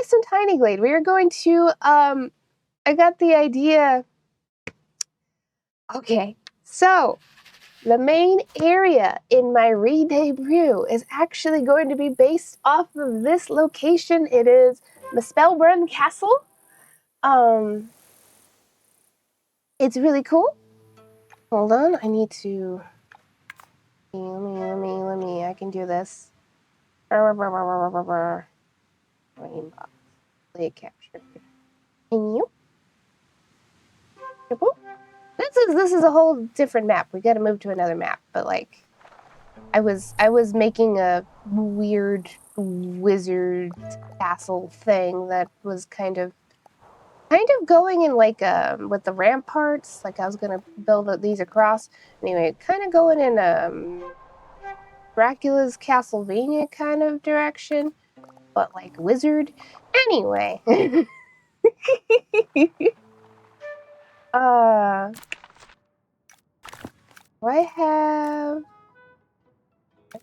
some Tiny Glade. We are going to, I got the idea. Okay, so the main area in my re-debut is actually going to be based off of this location. It is Mespelbrunn Castle. It's really cool. Hold on, I need to... Let me, I can do this. Rainbow. Play capture. Can you? This is a whole different map. We gotta move to another map, but like I was making a weird wizard castle thing that was kind of going in like with the ramparts, like I was gonna build these across. Anyway, kind of going in Dracula's Castlevania kind of direction, but like wizard. Anyway. I've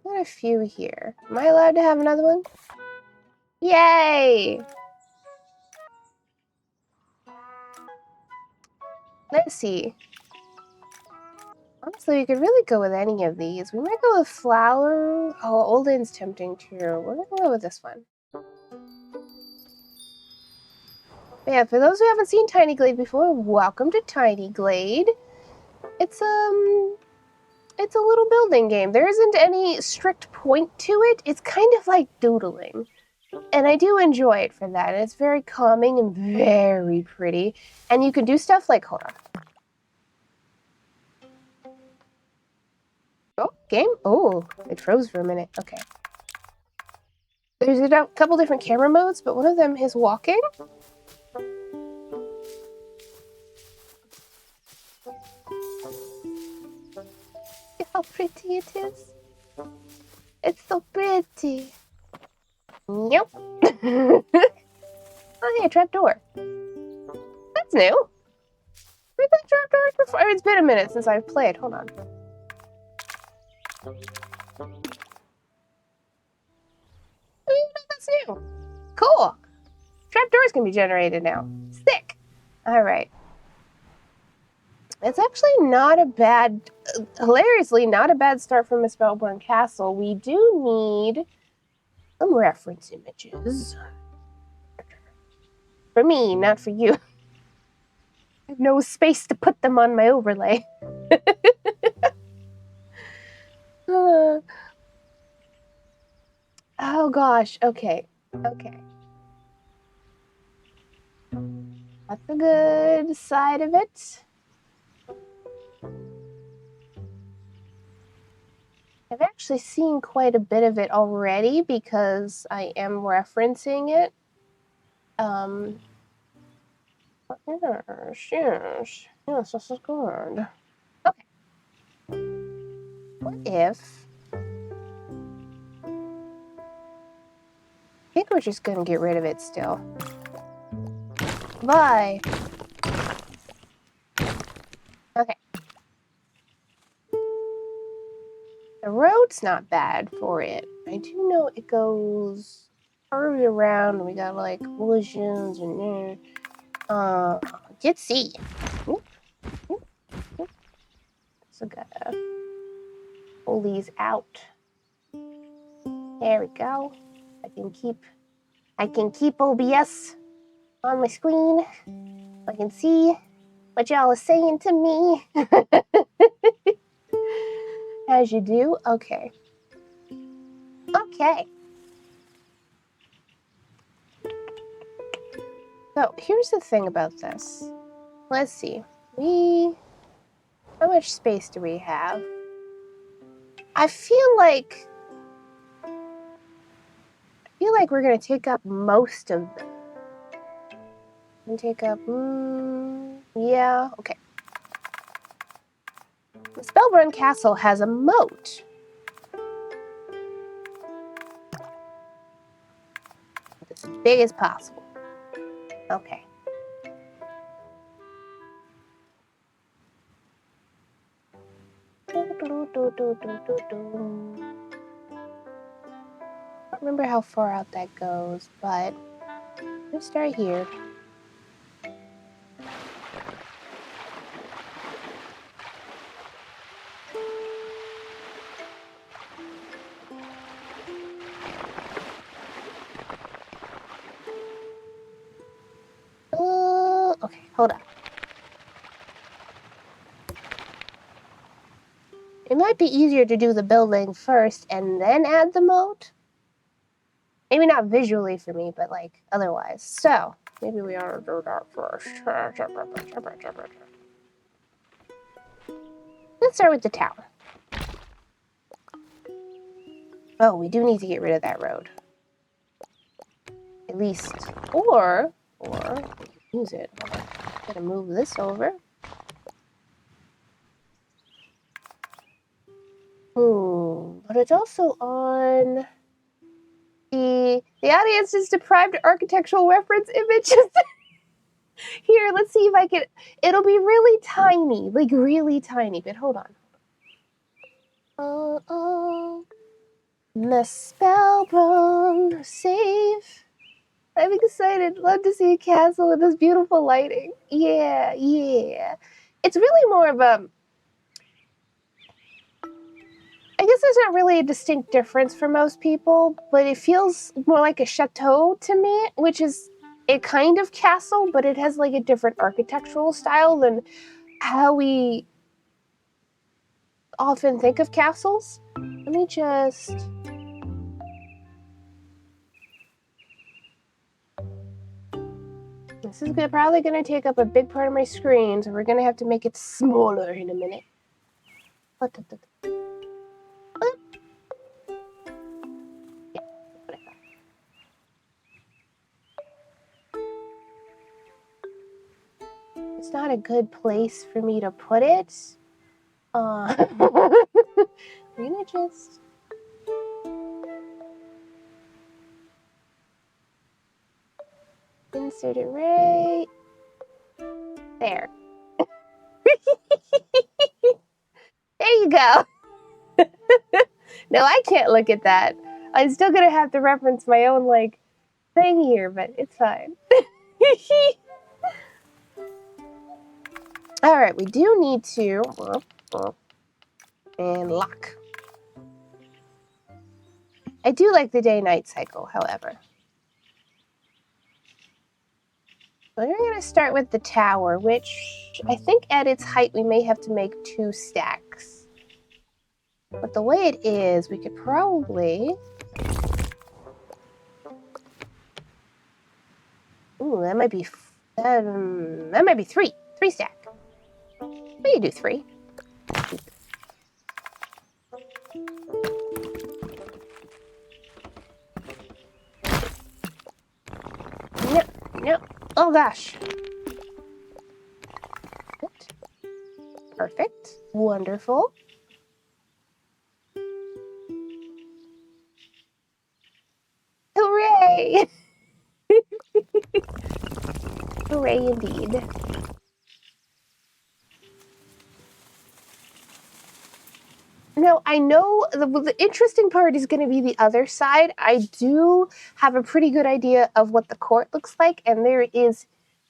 got a few here. Am I allowed to have another one? Yay! Let's see. Honestly, we could really go with any of these. We might go with flower. Oh, Olden's tempting too. We're gonna go with this one. But yeah, for those who haven't seen Tiny Glade before, welcome to Tiny Glade. It's a little building game. There isn't any strict point to it. It's kind of like doodling. And I do enjoy it for that. It's very calming and very pretty. And you can do stuff like, hold on. Oh, game? Oh, it froze for a minute. Okay. There's a couple different camera modes, but one of them is walking. See how pretty it is? It's so pretty. Yep. Oh, hey, a trapdoor. That's new. Where'd that trapdoor before? It's been a minute since I've played. Hold on. Oh, that's new. Cool. Trapdoors can be generated now. Sick. All right. It's actually not a bad, hilariously, not a bad start from Mespelbrunn Castle. We do need some reference images. For me, not for you. I have no space to put them on my overlay. Oh gosh, okay. That's a good side of it. I've actually seen quite a bit of it already because I am referencing it. Yes, this is good. Okay. What if... I think we're just gonna get rid of it still. Bye. Okay. The road's not bad for it. I do know it goes curved around. We got like collisions and let's see. So gotta pull these out. There we go. I can keep OBS on my screen. I can see what y'all are saying to me. As you do. Okay. So here's the thing about this. Let's see. How much space do we have? I feel like we're gonna take up most of them. And take up, yeah, okay. Mespelbrunn Castle has a moat. It's as big as possible. Okay. I don't remember how far out that goes, but Let's start here. Okay, hold on. It might be easier to do the building first and then add the moat. Maybe not visually for me, but like otherwise. So maybe we ought to do that first. Let's start with the tower. Oh, we do need to get rid of that road. At least, or we can use it. I'm gonna move this over. But it's also on the audience is deprived architectural reference images. Here, let's see if I can. It'll be really tiny, like really tiny. But hold on. Mespelbrunn, save. I'm excited. Love to see a castle with this beautiful lighting. Yeah. It's really more of a. I guess there's not really a distinct difference for most people, but it feels more like a chateau to me, which is a kind of castle, but it has like a different architectural style than how we often think of castles. Let me just... This is probably going to take up a big part of my screen, so we're going to have to make it smaller in a minute. It's not a good place for me to put it. I'm gonna just... insert it right there. There you go. No, I can't look at that. I'm still gonna have to reference my own, like, thing here, but it's fine. Alright, we do need to... and lock. I do like the day-night cycle, however. We're gonna start with the tower, which I think at its height we may have to make 2 stacks. But the way it is, we could probably... Ooh, that might be 3 stack. We can do 3. No. Oh gosh. Perfect. Wonderful. Hooray! Hooray indeed. Now, I know the interesting part is going to be the other side. I do have a pretty good idea of what the court looks like, and there is,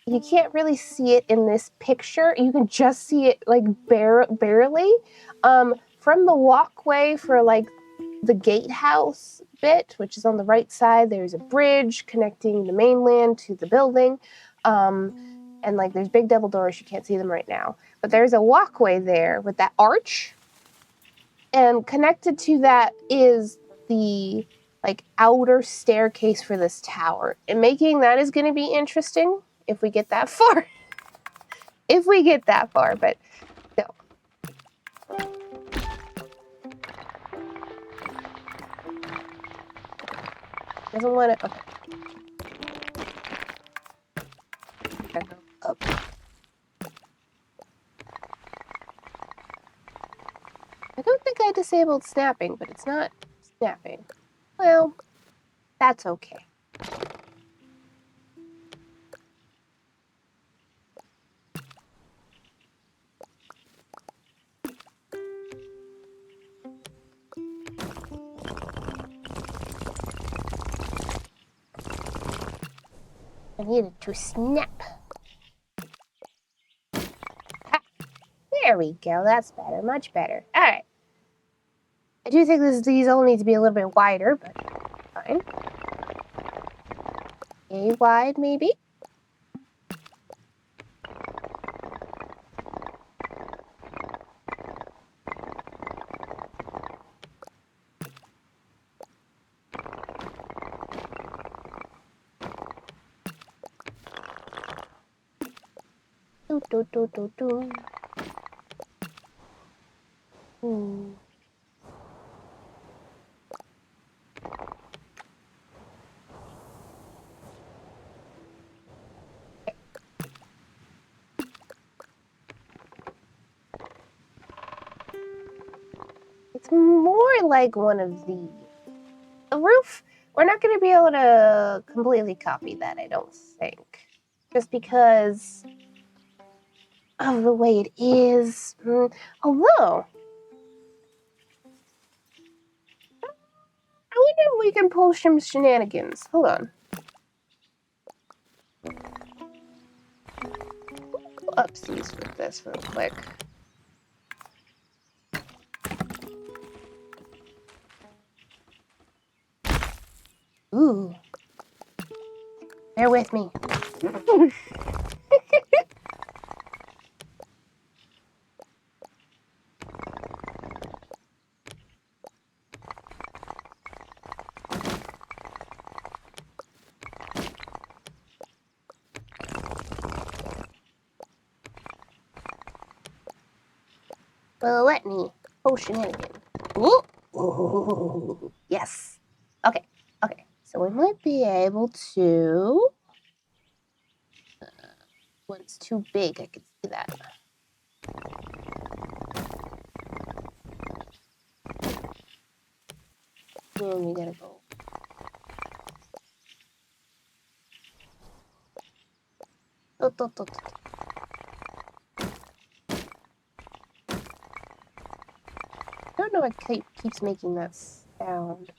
you can't really see it in this picture. You can just see it like barely. From the walkway for like the gatehouse bit, which is on the right side, there's a bridge connecting the mainland to the building. And like there's big double doors, you can't see them right now. But there's a walkway there with that arch. And connected to that is the like outer staircase for this tower. And making that is going to be interesting if we get that far. If we get that far, but no. Doesn't want to... Okay. Up. I don't think I disabled snapping, but it's not snapping. Well, that's okay. I need it to snap. Ha. There we go. That's better. Much better. All right. I do think these all need to be a little bit wider, but fine. A wide, maybe? Do, do, do, do, do. It's more like one of these. The roof, we're not going to be able to completely copy that, I don't think. Just because of the way it is. Although, I wonder if we can pull some shenanigans. Hold on. Upsies with this real quick. Ooh. Bear with me. Well, let me pull shenanigan. Ooh. Ooh. Yes. Okay. Okay. So we might be able to. One's too big. I can see that. And we gotta go. I don't know what keeps making that sound.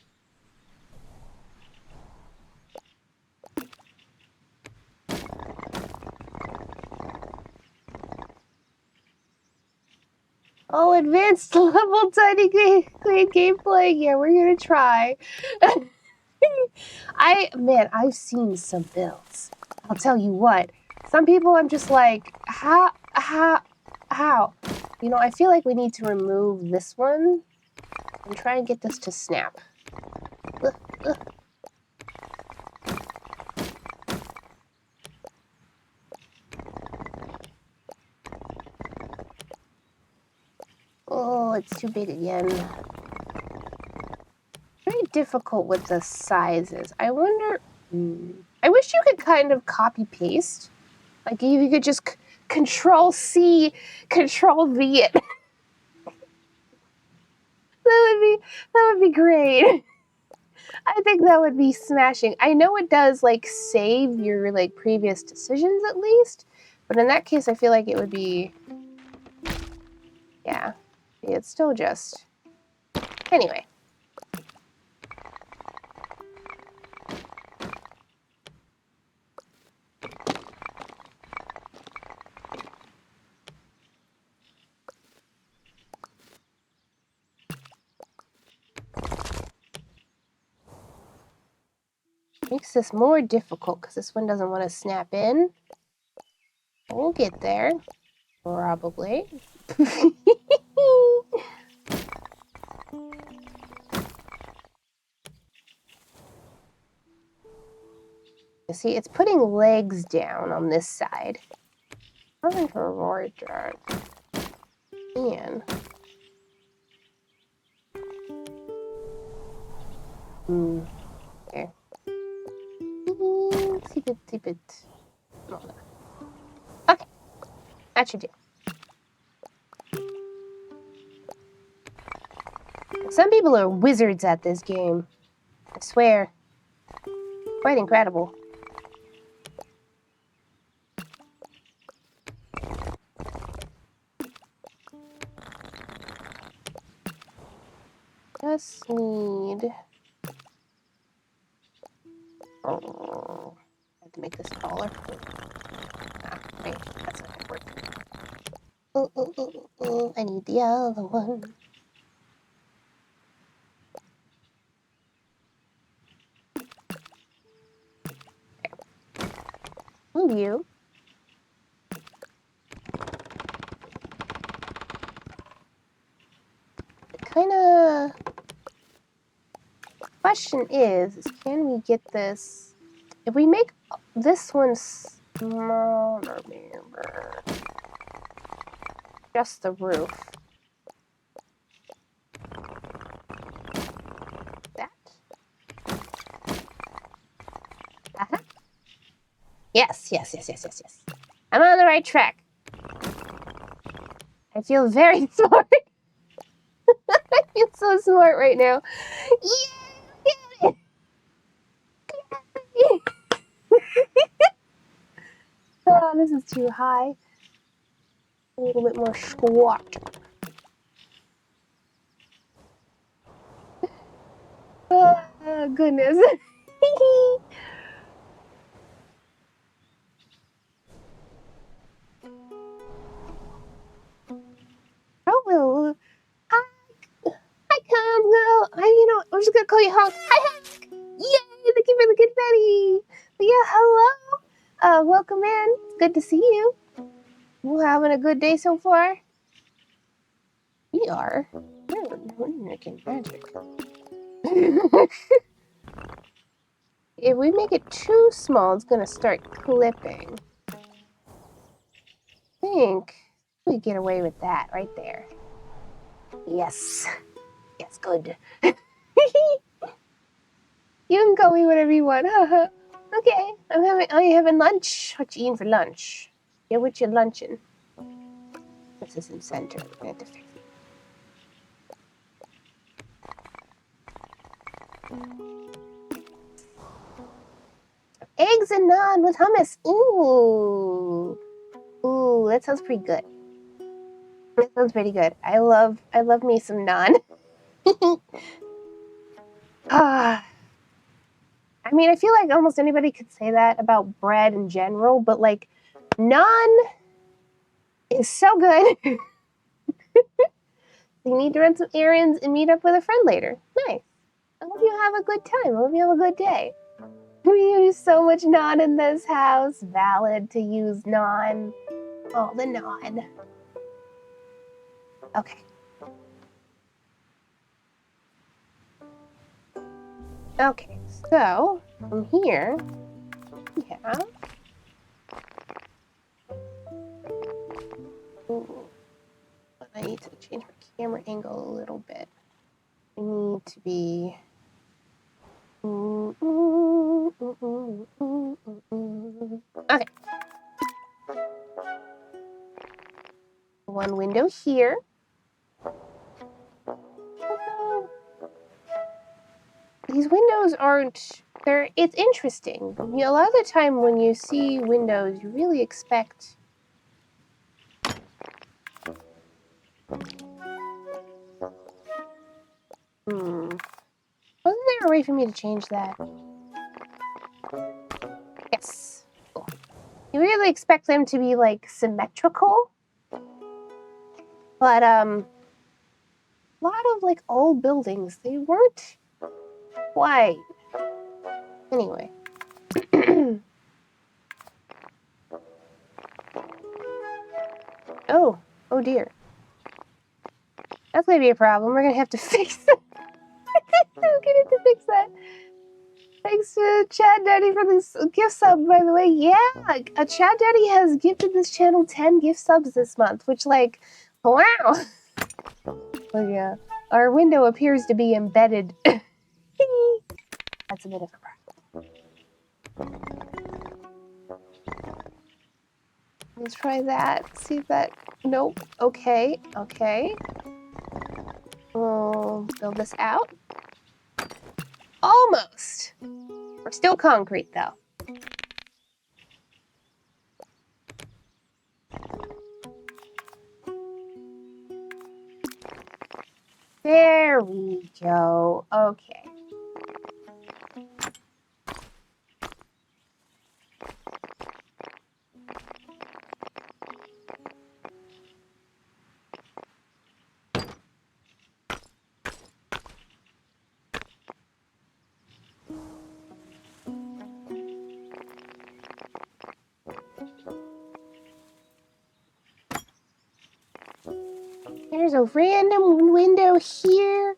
Oh, advanced level Tiny Glade gameplay. Yeah, we're gonna try. I've seen some builds. I'll tell you what. Some people I'm just like, how? You know, I feel like we need to remove this one and try and get this to snap. Ugh. Oh, it's too big again. Very difficult with the sizes. I wonder. I wish you could kind of copy paste. Like if you could just Control C, Control V it. That would be great. I think that would be smashing. I know it does like save your like previous decisions at least, but in that case I feel like it would be, yeah, it's still just, anyway. Makes this more difficult because this one doesn't want to snap in. We'll get there, probably. You see, it's putting legs down on this side. Trying to avoid that. And there. Tip it. Okay, that should do. Some people are wizards at this game. I swear. Quite incredible. Just need... Oh, I have to make this taller. Ah, wait, that's not gonna work. I need the other one. Move you. Kinda... Question is can we get this... If we make this one smaller, just the roof. That. Uh-huh. Yes. I'm on the right track. I feel very smart. I feel so smart right now. Yeah! Oh, this is too high. A little bit more squat. Oh, goodness. Oh, hi, Congo. I'm just gonna call you Honk. Hi, Honk. Yay, thank you for the confetti. But yeah, hello. Welcome in. It's good to see you. You having a good day so far? We are. We're making magic. If we make it too small, it's gonna start clipping. I think we get away with that right there. Yes. Yes, good. You can call me whatever you want. Okay. Are you having lunch? What you eating for lunch? Yeah, what you lunching? This isn't centered. We're gonna have to fix it. Eggs and naan with hummus. Ooh. Ooh, that sounds pretty good. That sounds pretty good. I love me some naan. I mean, I feel like almost anybody could say that about bread in general, but like naan is so good. You need to run some errands and meet up with a friend later. Nice. I hope you have a good time. I hope you have a good day. We use so much naan in this house. Valid to use naan. All the naan. Okay. Okay, so from here we have... Ooh, I need to change my camera angle a little bit. I need to be... Okay. One window here. These windows aren't... It's interesting. A lot of the time when you see windows, you really expect... Wasn't there a way for me to change that? Yes. Cool. You really expect them to be, like, symmetrical. But, a lot of, like, old buildings, they weren't quite. Anyway. Oh dear. That's gonna be a problem. We're gonna have to fix it. We're gonna have to fix that. Thanks to Chad Daddy for this gift sub, by the way. Yeah, Chad Daddy has gifted this channel 10 gift subs this month, which, like, wow. Oh yeah. Our window appears to be embedded. That's a bit of a problem. Let's try that. See if that... Nope. Okay. We'll build this out. Almost. We're still concrete, though. There we go. Okay. There's a random window here.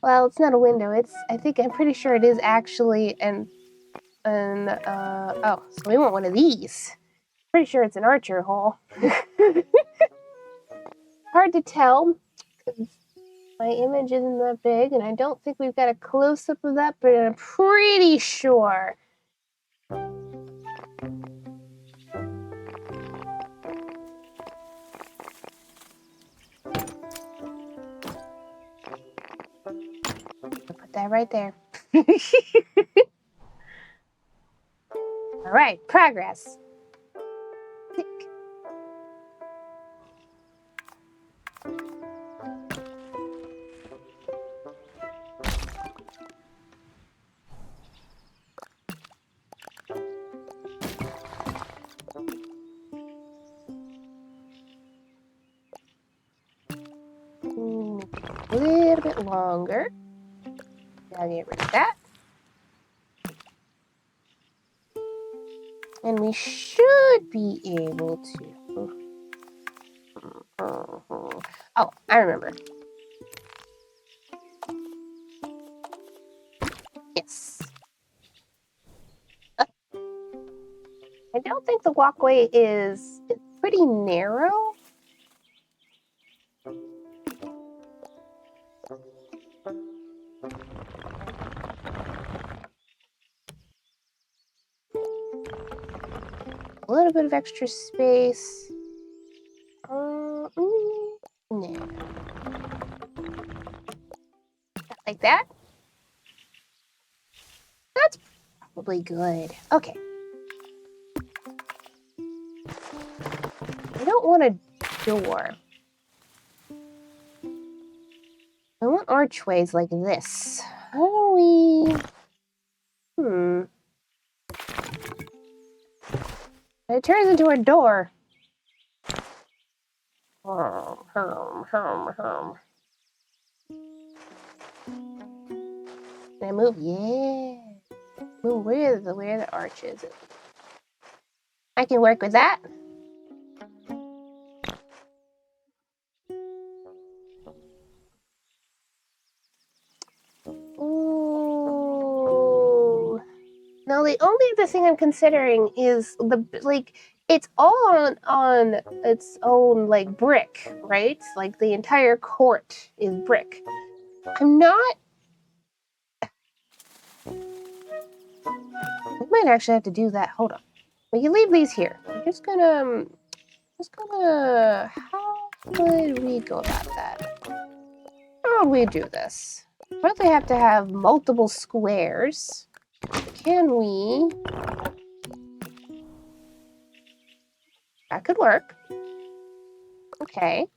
Well, it's not a window. I'm pretty sure it is actually oh, so we want one of these. Pretty sure it's an archer hole. Hard to tell, because my image isn't that big, and I don't think we've got a close-up of that, but I'm pretty sure. Put that right there. All right, progress. Tick. A little bit longer. Now get rid of that. And we should be able to. Oh, I remember. Yes. I don't think the walkway it's pretty narrow. A little bit of extra space. No. Like that? That's probably good. Okay. I don't want a door. I want archways like this. How do we... It turns into a door. Can I move? Yeah. Move where the arch is. I can work with that. Ooh. Now the only other thing I'm considering is it's all on its own like brick, right? Like the entire court is brick. I'm not. I might actually have to do that. Hold on. We can leave these here. I'm just gonna. How would we go about that? How would we do this? Probably have to have multiple squares. Can we? That could work. Okay.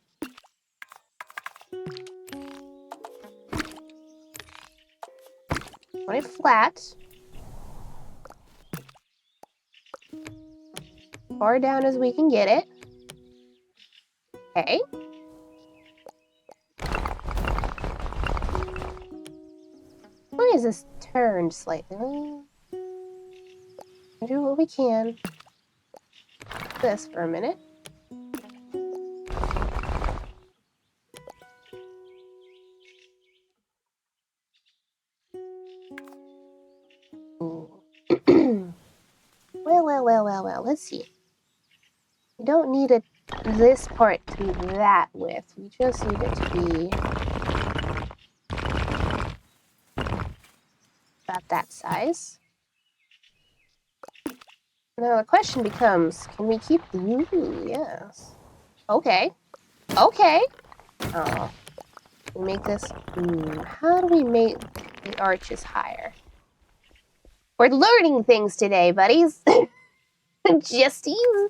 Want it flat. Far down as we can get it. Okay. Why is this turned slightly? We'll do what we can. This for a minute. Well. Let's see. We don't need this part to be that width. We just need it to be about that size. Now the question becomes, can we keep the... Ooh, yes. Okay. Okay. Oh. We make this... how do we make the arches higher? We're learning things today, buddies. Justies.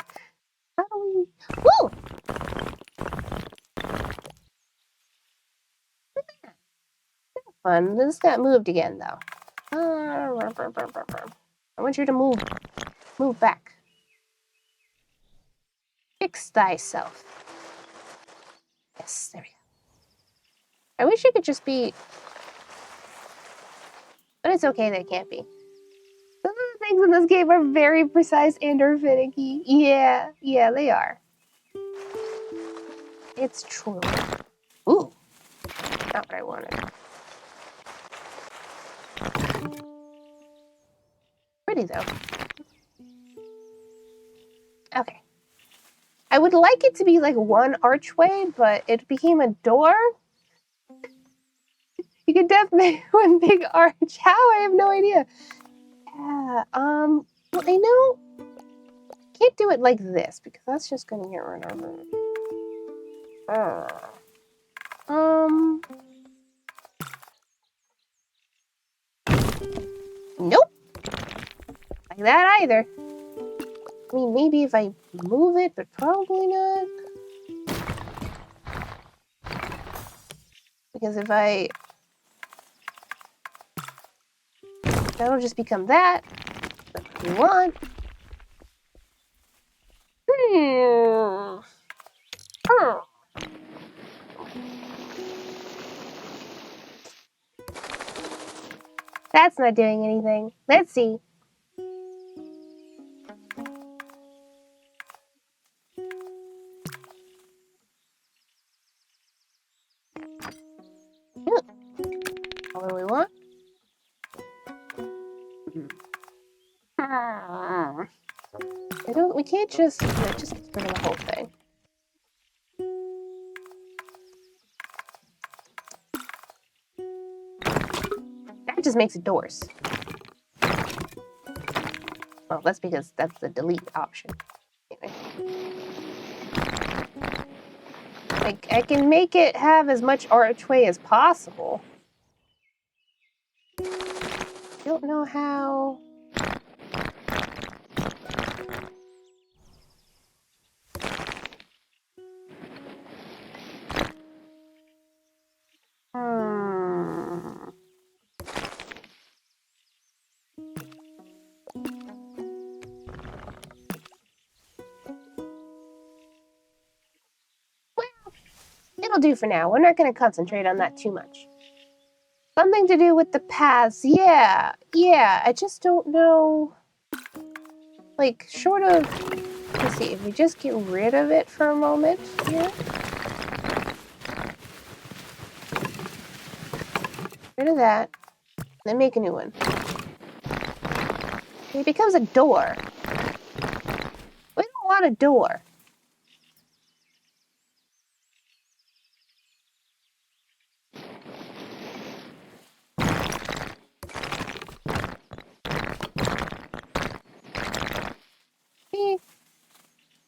How do we... Woo! Fun. This got moved again, though. I want you to move back. Fix thyself. Yes, there we go. I wish it could just be... But it's okay that it can't be. things in this game are very precise and or finicky. Yeah, they are. It's true. Ooh, not what I wanted. Pretty though. Okay. I would like it to be like one archway, but it became a door. You could definitely make one big arch. How? I have no idea. Yeah, well, I know can't do it like this because that's just gonna get run over. Nope. Like that either. I mean, maybe if I move it, but probably not. Because if that'll just become that. That's what we want. That's not doing anything. Let's see. What do we want? We can't just get rid of the whole thing. That just makes it doors. Well, that's because that's the delete option. Anyway. I can make it have as much archway as possible. I don't know how. It'll do for now. We're not going to concentrate on that too much. Something to do with the paths. Yeah. I just don't know. Like, short of... Let's see, if we just get rid of it for a moment here. Rid of that. Then make a new one. It becomes a door. We don't want a door.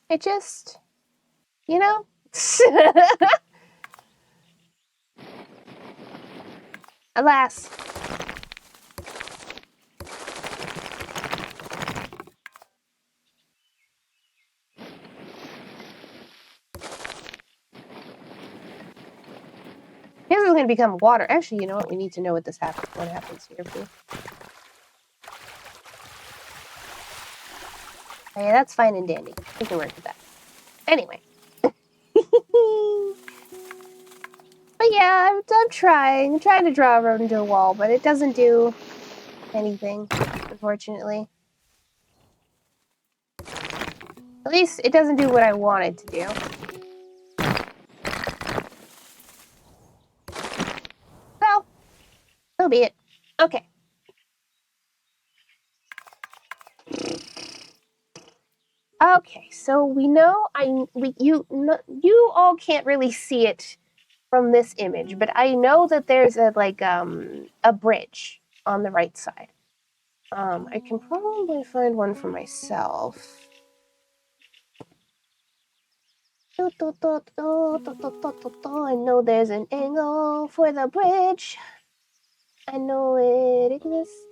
It just, you know? Alas. This is going to become water. Actually, you know what? We need to know what happens here, too. Okay, that's fine and dandy. We can work with that. Anyway. But yeah, I'm trying. I'm trying to draw a road into a wall, but it doesn't do anything, unfortunately. At least it doesn't do what I wanted to do. So be it. Okay. Okay, so we know you all can't really see it from this image, but I know that there's a bridge on the right side. I can probably find one for myself. I know there's an angle for the bridge. I know it exists.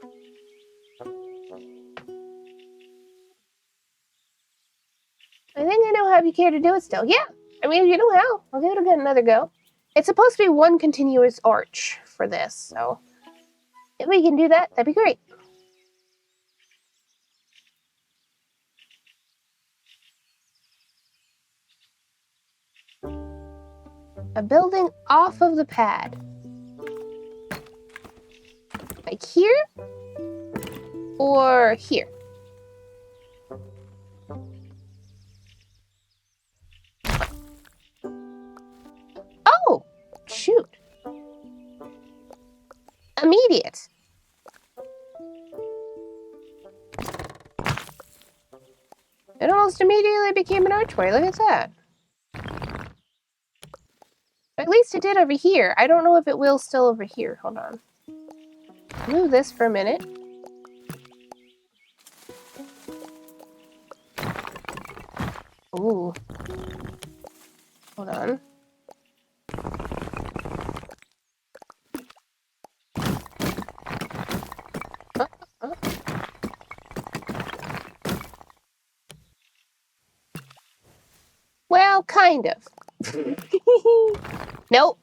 I think I know how, if you care to do it still. Yeah, I mean, you know how. I'll give it another go. It's supposed to be one continuous arch for this, so if we can do that, that'd be great. A building off of the pad. Like here? Or here? It almost immediately became an archway. Look at that. At least it did over here. I don't know if it will still over here. Hold on. Move this for a minute. Ooh. Hold on. Well, kind of. Nope.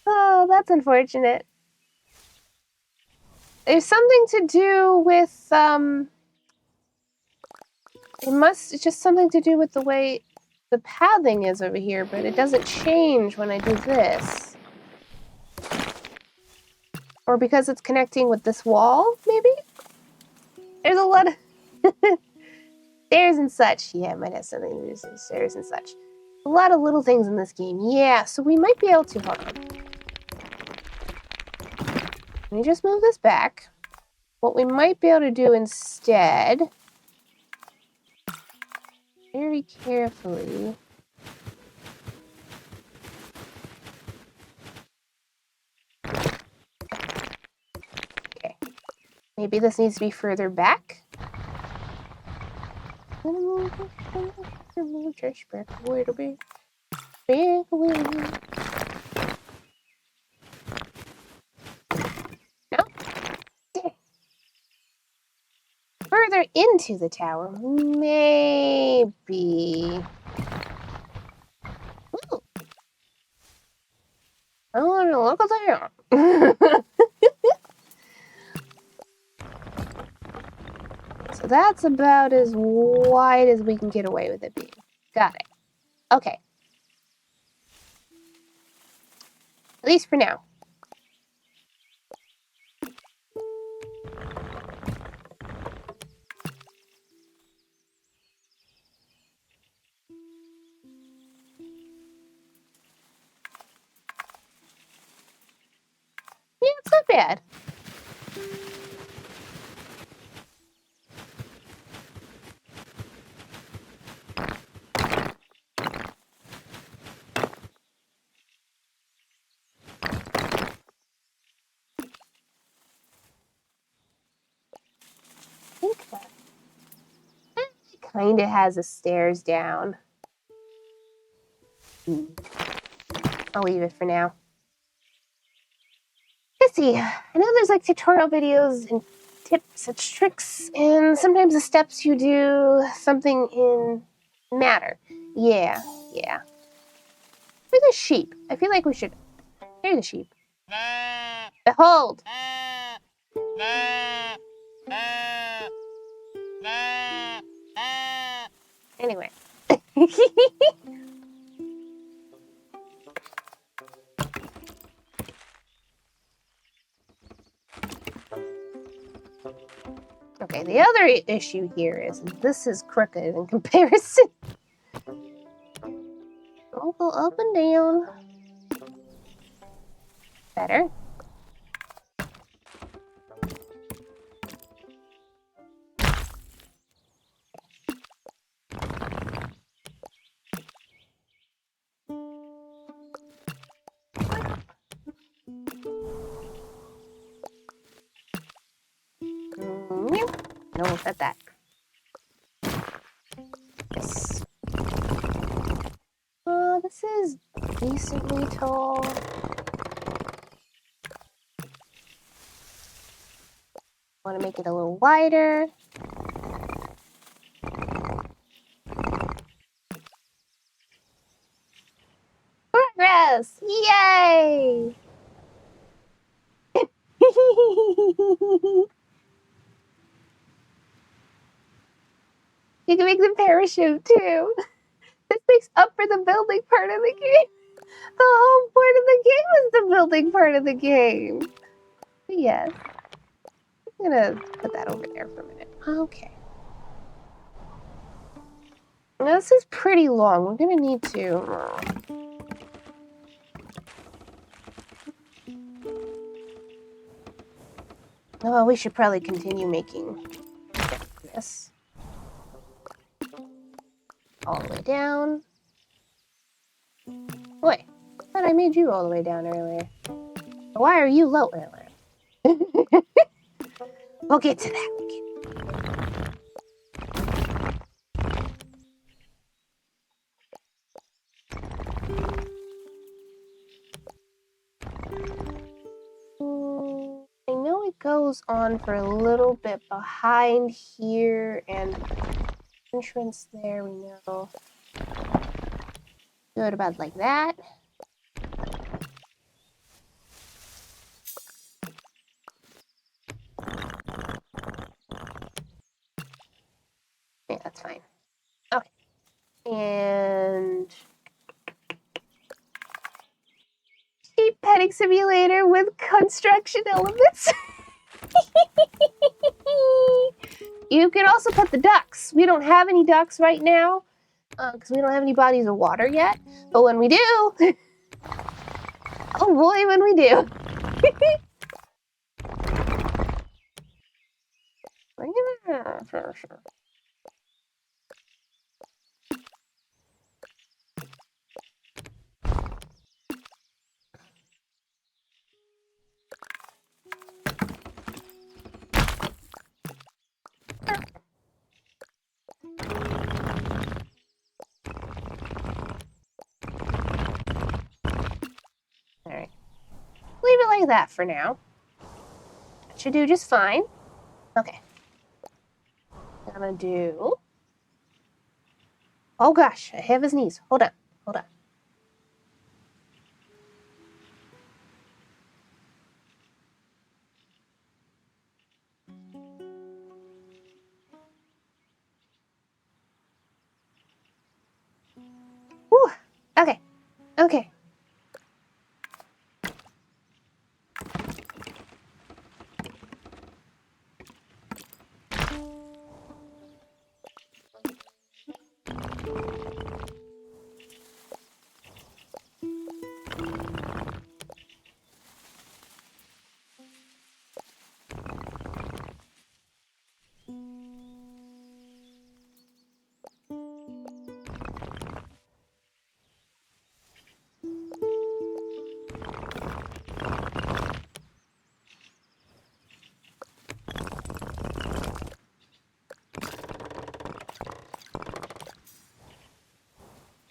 Oh, that's unfortunate. There's something to do with, it's just something to do with the way the pathing is over here, but it doesn't change when I do this. Or because it's connecting with this wall, maybe? There's a lot of stairs and such. Yeah, it might have something to do with stairs and such. A lot of little things in this game. Yeah, so we might be able to, hold on. Let me just move this back. What we might be able to do instead, very carefully, okay, maybe this needs to be further back. No? Further into the tower, maybe. Ooh. I want to look at that. So that's about as wide as we can get away with it being. Got it. Okay. At least for now. Yeah, it's not bad. I think that kind of has a stairs down. I'll leave it for now. Let's see. I know there's like tutorial videos and tips and tricks, and sometimes the steps you do something in matter. Yeah. Where's the sheep? I feel like we should. Here's the sheep. Behold. Anyway. Okay, the other issue here is this is crooked in comparison. I'll go up and down. Better. No, not that. Yes. Oh, this is decently tall. Want to make it a little wider. Progress! Yay! You can make the parachute too. This makes up for the building part of the game. The whole point of the game is the building part of the game. But yes. I'm gonna put that over there for a minute. Okay. Now this is pretty long. We're gonna need to... Oh, we should probably continue making... this. All the way down. Wait, I thought I made you all the way down earlier. Why are you low? We'll get to that. I know it goes on for a little bit behind here and entrance there, we know. Do it about like that. Yeah, that's fine. Okay. And sheep petting simulator with construction elements. You can also put the ducks. We don't have any ducks right now because we don't have any bodies of water yet. But when we do, oh boy, when we do. Sure. All right. Leave it like that for now. That should do just fine. Okay. I'm gonna do. Oh gosh, I have his knees. Hold on. Whew. Okay.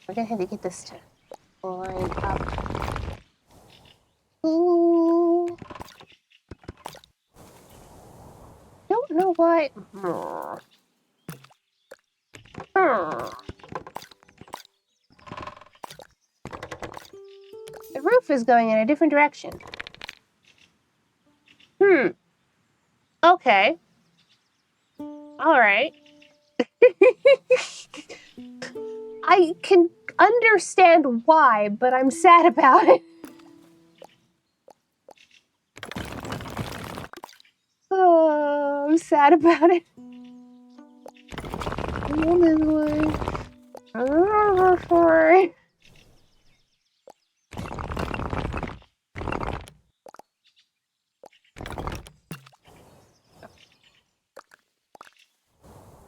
We're gonna have to get this to line up. Ooh. Don't know why. The roof is going in a different direction. Okay. All right. I can understand why, but I'm sad about it. Oh, I'm sad about it. Go this way. Sorry.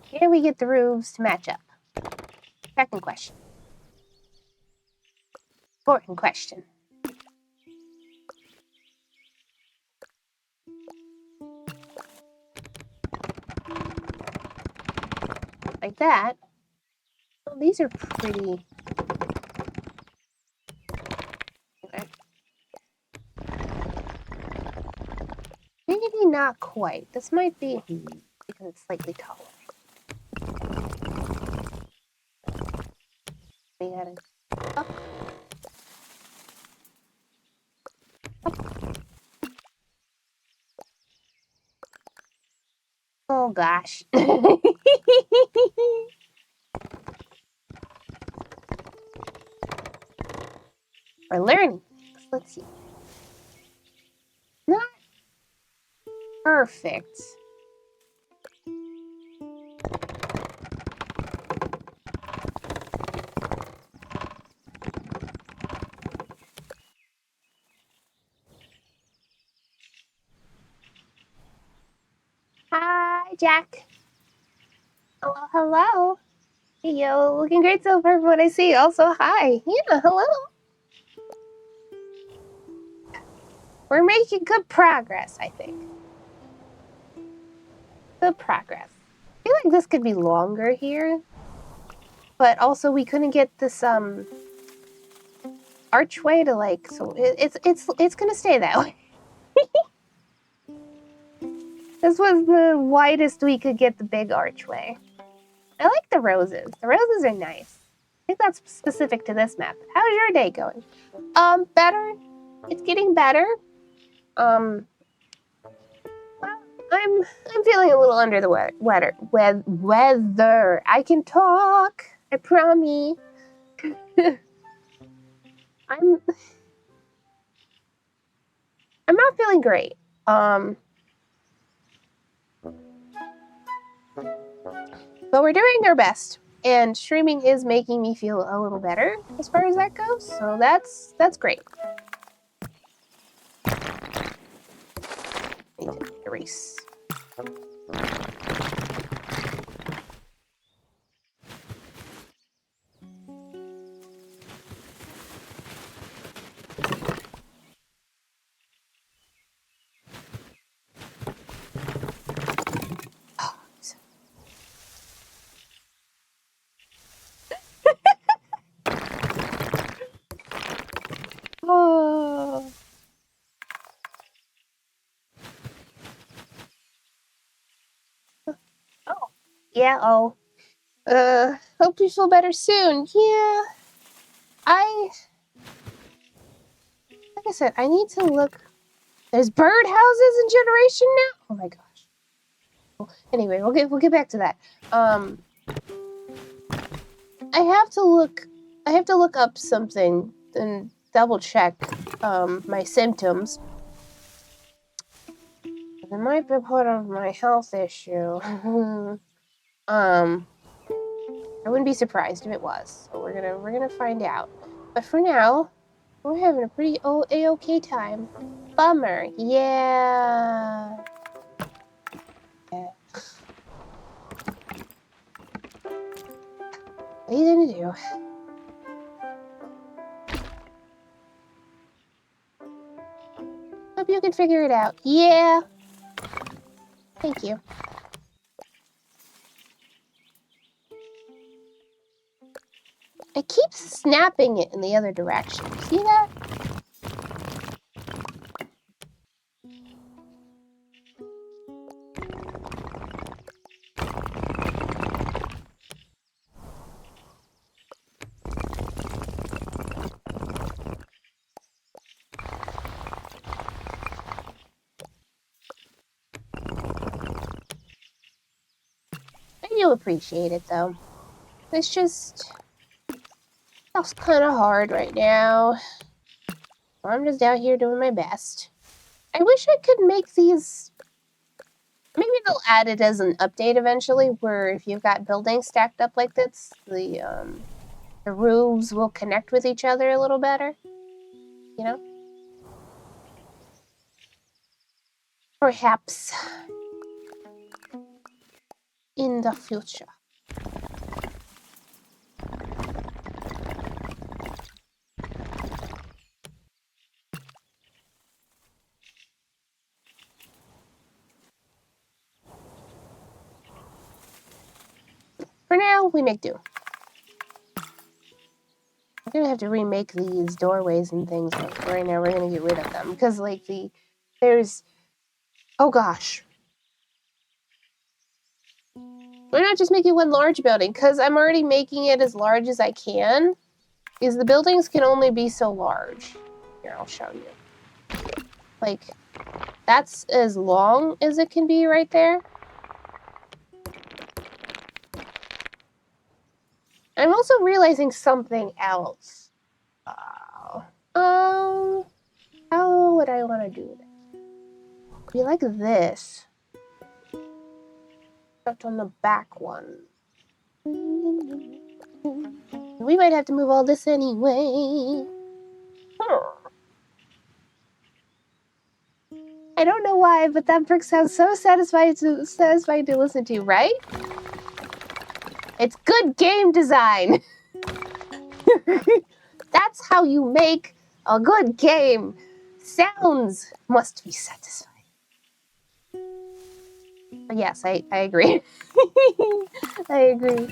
Here we get the roofs to match up. Second question. Important question. Like that. Well, these are pretty. Okay. Maybe not quite. This might be because it's slightly taller. We gotta up. Oh gosh. We're learning. Let's see. Not perfect. Hi, Jack. Hello, hello. Yo, looking great so far from what I see. Also, hi. Yeah, hello. We're making good progress, I think. Good progress. I feel like this could be longer here. But also we couldn't get this archway to like, so it's gonna stay that way. This was the widest we could get the big archway. I like the roses. The roses are nice. I think that's specific to this map. How's your day going? Better. It's getting better. Well, I'm feeling a little under the weather. I can talk. I promise. I'm not feeling great. But we're doing our best, and streaming is making me feel a little better as far as that goes. So that's great. Need to erase. Oh. Oh. Yeah, oh. Hope you feel better soon. Yeah. Like I said, I need to look. There's birdhouses in Generation now? Oh my gosh. Well, anyway, we'll get back to that. I have to look up something and double check my symptoms. It might be part of my health issue. I wouldn't be surprised if it was. So we're gonna find out. But for now, we're having a pretty a-okay time. Bummer. Yeah. What are you gonna do? Hope you can figure it out. Yeah. Thank you. I keep snapping it in the other direction. See that? I do appreciate it though. It's just that's kind of hard right now. I'm just out here doing my best. I wish I could make these. Maybe they'll add it as an update eventually, where if you've got buildings stacked up like this, the roofs will connect with each other a little better. You know? Perhaps in the future. For now, we make do. We're gonna have to remake these doorways and things. Like right now, we're gonna get rid of them because, like, there's. Oh gosh. We're not just making one large building because I'm already making it as large as I can. Because the buildings can only be so large. Here, I'll show you. Like, that's as long as it can be right there. I'm also realizing something else. How would I want to do this? Be like this. Except on the back one. We might have to move all this anyway. I don't know why, but that brick sounds so satisfying to listen to, right? It's good game design. That's how you make a good game. Sounds must be satisfying. But yes, I agree. I agree.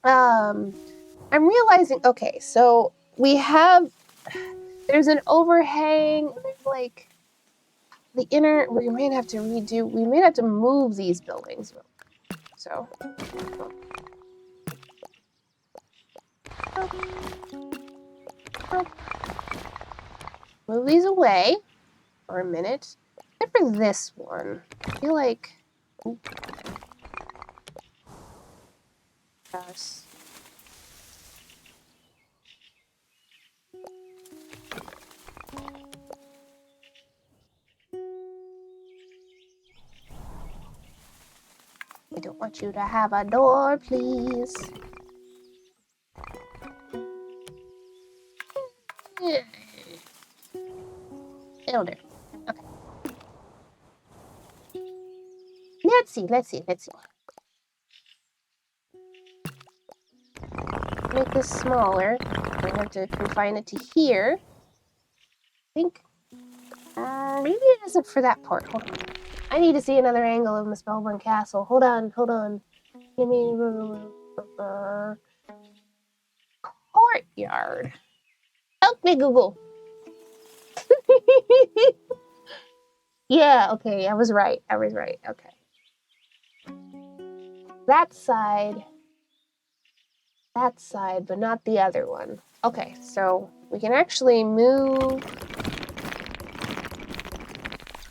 I'm realizing, okay, so we have, there's an overhang, like the inner, we might have to redo, we may have to move these buildings. So, move these away for a minute. Except for this one. I feel like, ooh, gosh. I don't want you to have a door, please. Yeah. It'll do. Okay. Let's see. Make this smaller. I have to confine it to here. I think maybe it isn't for that part. Hold on. I need to see another angle of Mespelbrunn Castle. Hold on. Give me courtyard. Help me, Google. Yeah, okay, I was right. Okay. That side, but not the other one. Okay, so we can actually move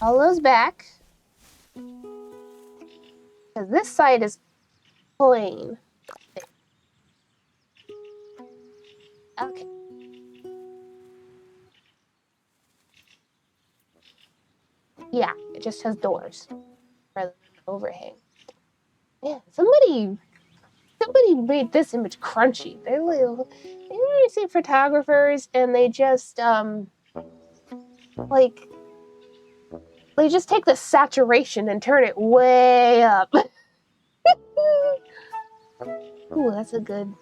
all those back. Because this side is plain. Okay. Yeah, it just has doors rather than overhang. Yeah, somebody made this image crunchy. You see photographers and they just like they just take the saturation and turn it way up. Ooh, that's a good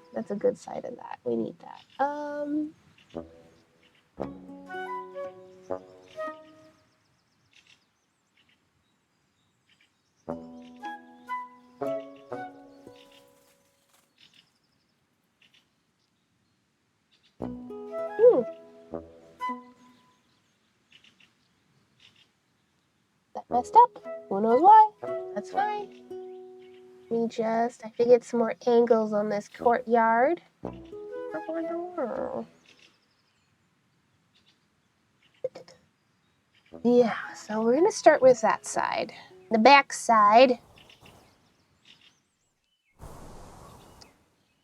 side of that. We need that. That messed up. Who knows why? That's fine. I have to get some more angles on this courtyard. Yeah, so we're gonna start with that side. The back side.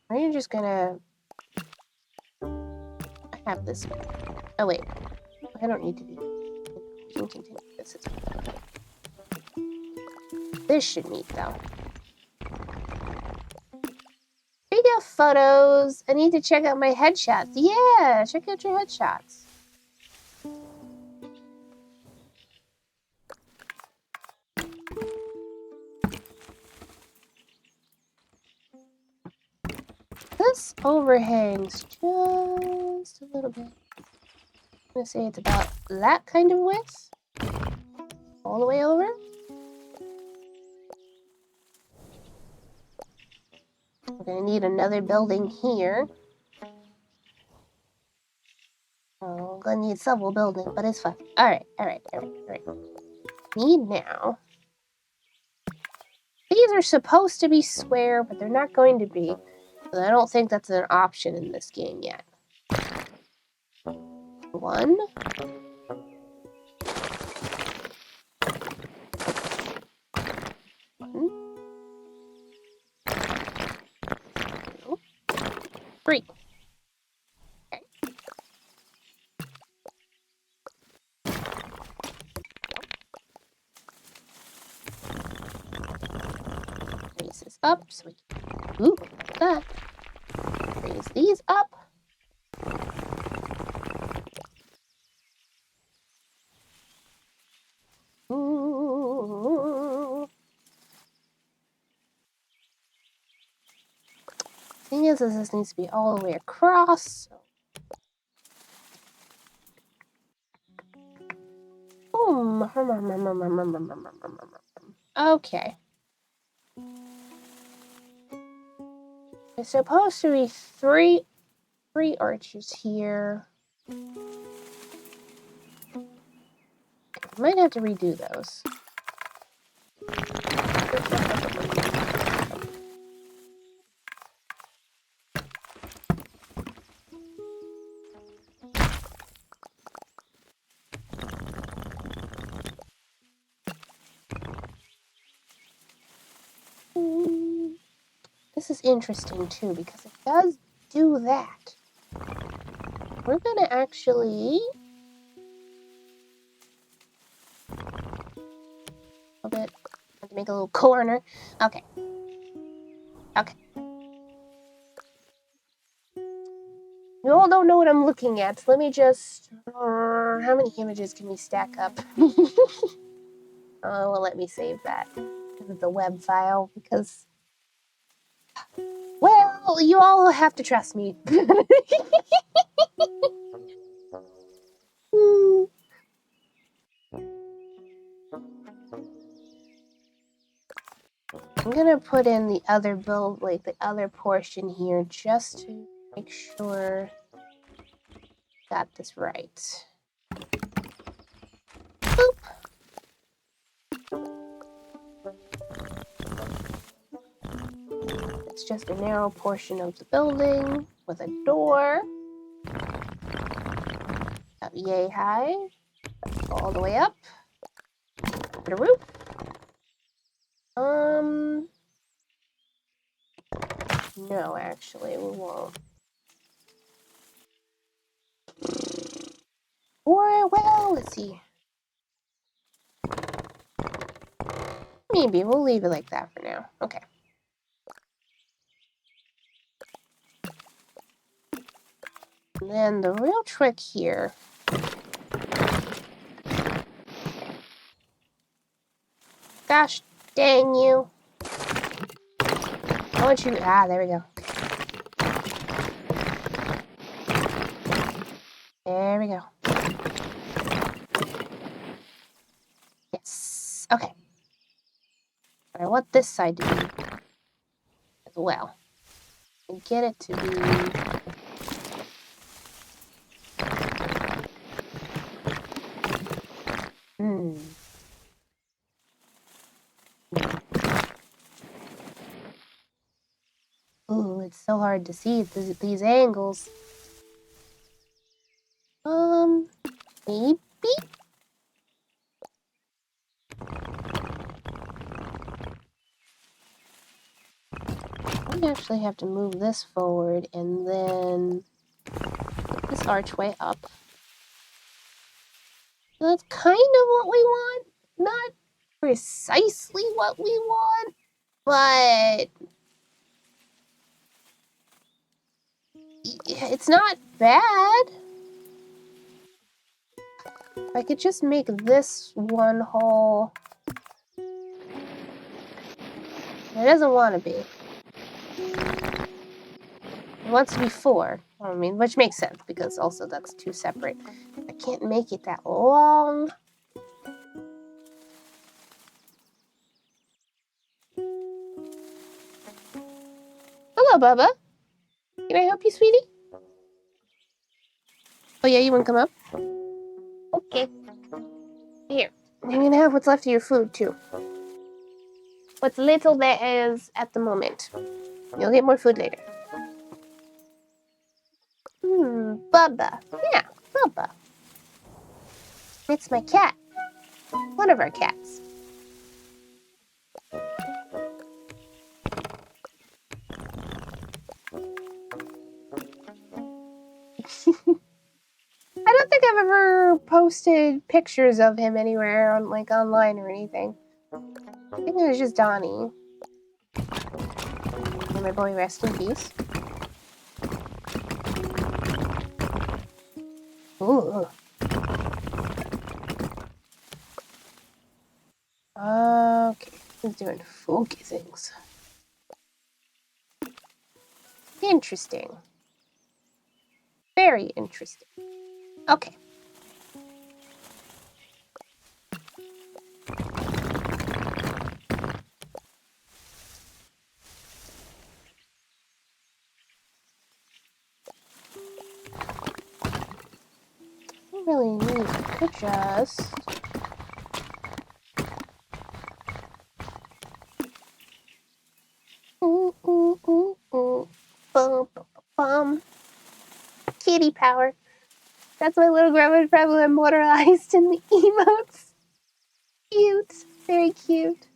I'm just gonna have this. Oh wait, I don't need to do this. This should meet though. Speaking of photos, I need to check out my headshots. Yeah, check out your headshots. This overhangs just a little bit. I'm gonna say it's about that kind of width. All the way over. We're gonna need another building here. Oh, I'm gonna need several buildings, but it's fine. Alright. Need now. These are supposed to be square, but they're not going to be. And I don't think that's an option in this game yet. 1. Two. 3. Okay. Raise this up so we can. Ooh, like that. Raise these up. Ooh. is this needs to be all the way across. Okay. There's supposed to be three arches here. Might have to redo those. This is interesting too because it does do that. We're gonna actually a bit. Have to make a little corner. Okay. Okay. You all don't know what I'm looking at. Let me just. How many images can we stack up? Well, let me save that. It's a web file because. Well, you all have to trust me. I'm gonna put in the other the other portion here just to make sure got this right. Boop. It's just a narrow portion of the building with a door. About yay high. All the way up. Put a roof. No, actually, we won't. Or, well, let's see. Maybe we'll leave it like that for now. Okay. And then the real trick here. Gosh dang you. I want you to, there we go. There we go. Yes. Okay. I want this side to be as well. And get it to be. Ooh, it's so hard to see these angles. Maybe? I actually have to move this forward and then put this archway up. That's kind of what we want. Not precisely what we want, but it's not bad. If I could just make this one hole. It doesn't want to be. It wants to be 4. I mean, which makes sense because also that's 2 separate. I can't make it that long. Hello, Bubba. Can I help you, sweetie? Oh yeah, you want to come up? Okay. Here. You're gonna have what's left of your food too. What's little there is at the moment. You'll get more food later. Bubba. Yeah, Bubba. It's my cat. One of our cats. I don't think I've ever posted pictures of him anywhere on online or anything. I think it was just Donnie. May my boy rest in peace. Ooh. Okay, he's doing focusings. Interesting. Very interesting. Okay. I really need to just... Bum, bum, bum. Kitty power. That's my little grandma probably immortalized in the emotes. Cute. Very cute.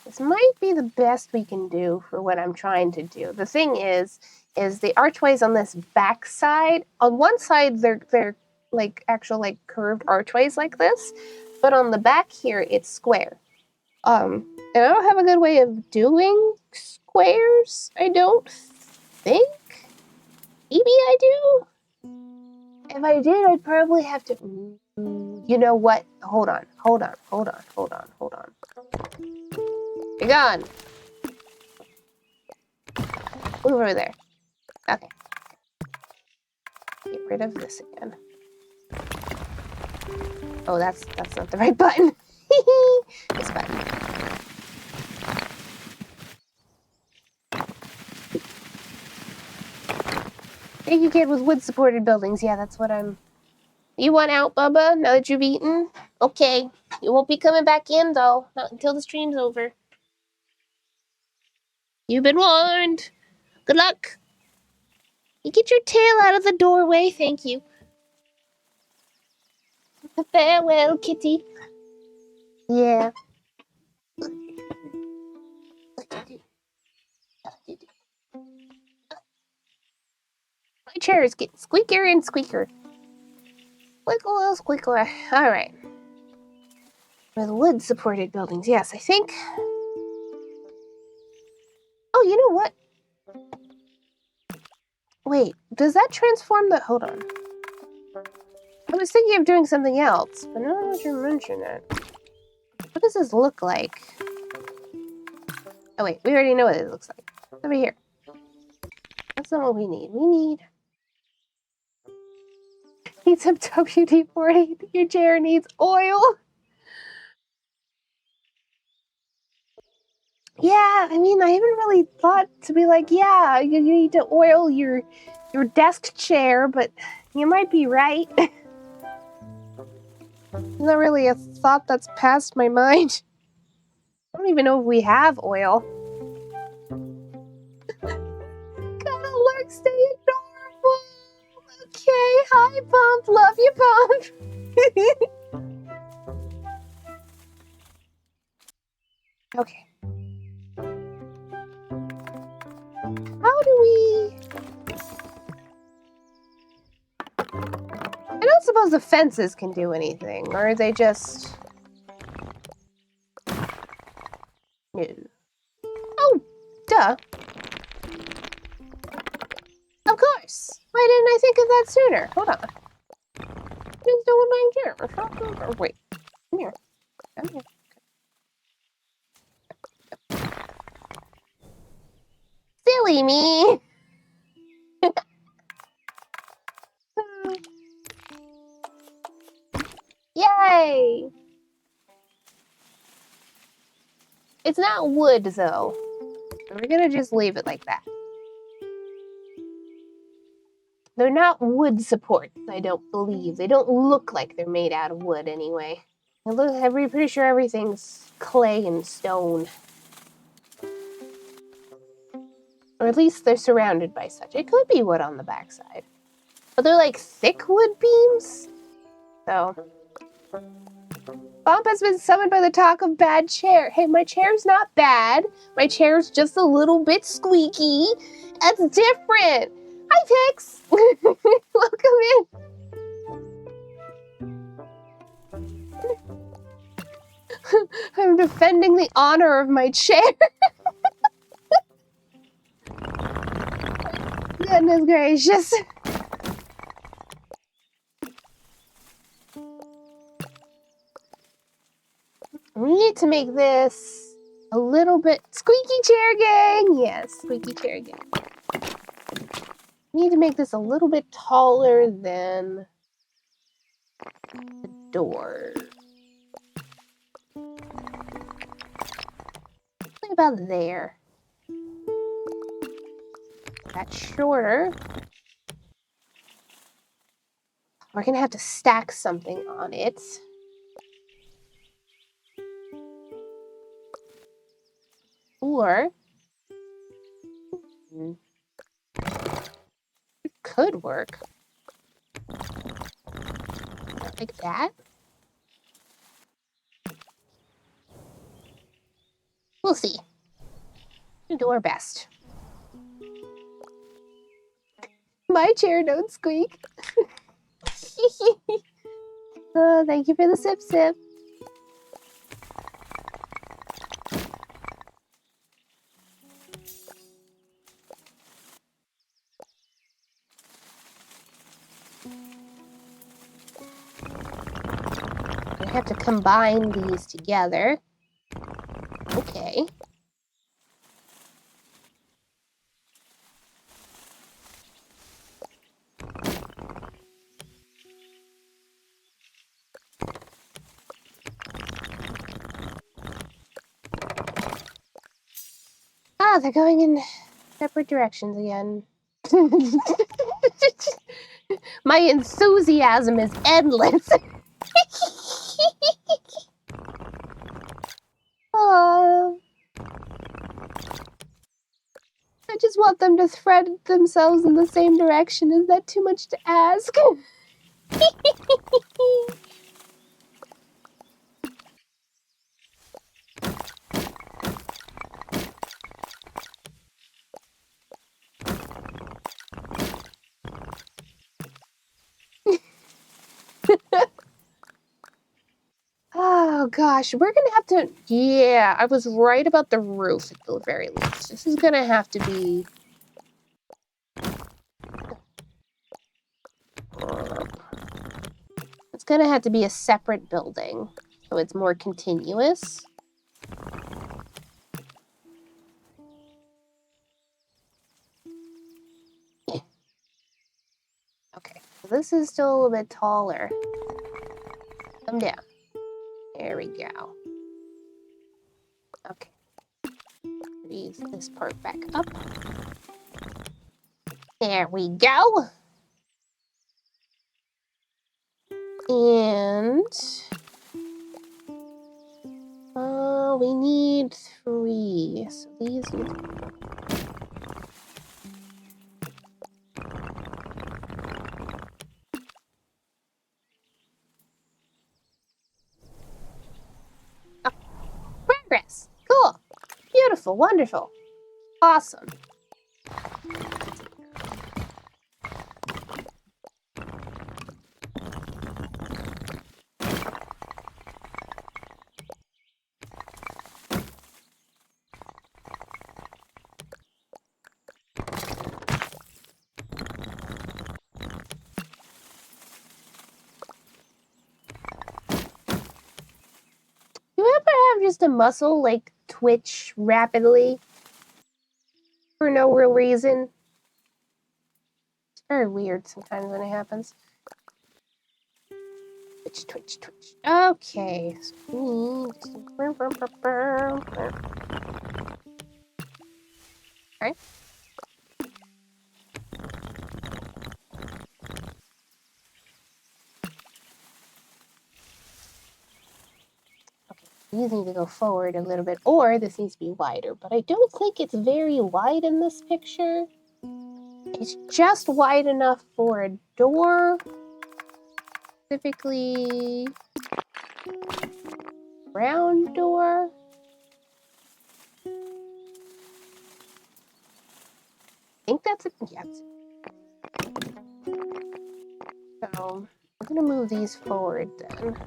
This might be the best we can do for what I'm trying to do. The thing is the archways on this back side, on one side they're like actual like curved archways like this, but on the back here it's square. And I don't have a good way of doing squares, I don't think. Maybe I do? If I did, I'd probably have to... You know what? Hold on. You're gone. Move over there. Okay. Get rid of this again. Oh, that's not the right button. This button. Thank you, kid with wood-supported buildings. Yeah, that's what I'm... You want out, Bubba, now that you've eaten? Okay. You won't be coming back in, though. Not until the stream's over. You've been warned. Good luck. You get your tail out of the doorway, thank you. Farewell, kitty. Yeah. My chair is getting squeakier and squeaker. Squeakle, squeakle. Alright. With wood-supported buildings, yes, I think. Oh, you know what? Wait, does that transform the... Hold on. I was thinking of doing something else, but now that you mention it. What does this look like? Oh wait, we already know what it looks like. Over here. That's not what we need. We need some WD-40. Your chair needs oil. Yeah, I mean, I haven't really thought to be like, yeah, you need to oil your desk chair, but you might be right. Not really a thought that's passed my mind. I don't even know if we have oil. Gotta lurk, stay adorable. Okay, hi, Pump. Love you, Pump. Okay. How do we... I don't suppose the fences can do anything, or are they just... No. Oh, duh. Of course. Why didn't I think of that sooner? Hold on. Please don't mind here. Wait. Come here. Come here. Silly me. Yay. It's not wood, though. We're gonna just leave it like that. They're not wood supports, I don't believe. They don't look like they're made out of wood, anyway. I'm pretty sure everything's clay and stone. Or at least they're surrounded by such. It could be wood on the backside. But they're like thick wood beams. So. Bump has been summoned by the talk of bad chair. Hey, my chair's not bad. My chair's just a little bit squeaky. That's different. Hi, Pix. Welcome in. I'm defending the honor of my chair. Goodness gracious. We need to make this a little bit squeaky chair gang. Yes, squeaky chair gang. We need to make this a little bit taller than the door. What about there? That's shorter. We're gonna have to stack something on it. Or it could work. Like that. We'll see. We'll do our best. My chair don't squeak. Oh, thank you for the sip sip. I have to combine these together. Okay. Ah, they're going in separate directions again. My enthusiasm is endless. Oh, I just want them to thread themselves in the same direction. Is that too much to ask? Oh gosh, we're gonna have to, yeah, I was right about the roof at the very least. This is gonna have to be, it's gonna have to be a separate building, so it's more continuous. Okay, so this is still a little bit taller. Come down. There we go. Okay. Raise this part back up. There we go. And we need 3. So these need progress. Cool. Beautiful. Wonderful. Awesome. You ever have just a muscle like twitch rapidly for no real reason? It's very weird sometimes when it happens. Twitch, twitch, twitch. Okay. Alright. These need to go forward a little bit, or this needs to be wider, but I don't think it's very wide in this picture. It's just wide enough for a door, specifically round door. I think that's it. Yeah, that's it. So I'm gonna move these forward then.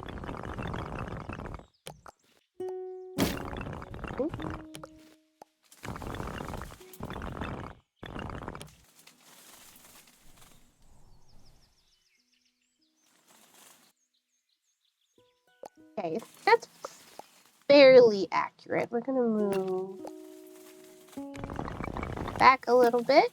Okay, that's fairly accurate. We're gonna move back a little bit.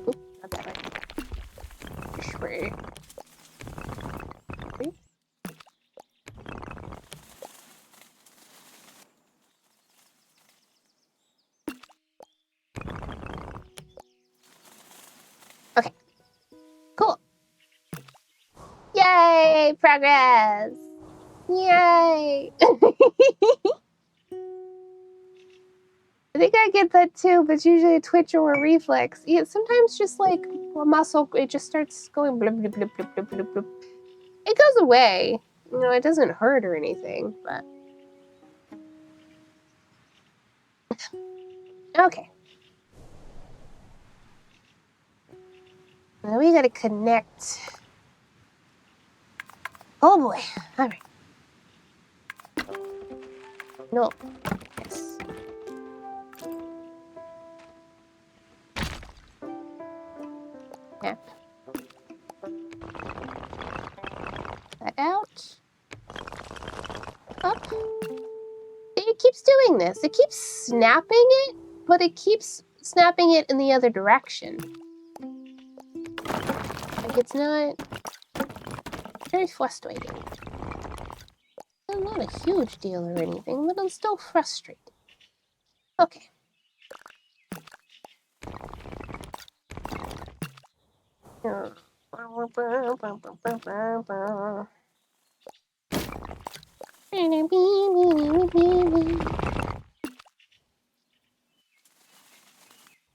Oop, not that way. This way. Okay, cool. Yay, progress. Yay. I think I get that too, but it's usually a twitch or a reflex. Yeah, sometimes just like a muscle, it just starts going blub, blub, blub, blub, blub, blub, blub. It goes away. You know, it doesn't hurt or anything, but... Okay. Now we gotta connect. Oh boy. Alright. No. Yes. Yeah. That out. Up. It keeps doing this. It keeps snapping it, but it keeps snapping it in the other direction. Like, it's not very frustrating. It's not a huge deal or anything, but it's still frustrating. Okay.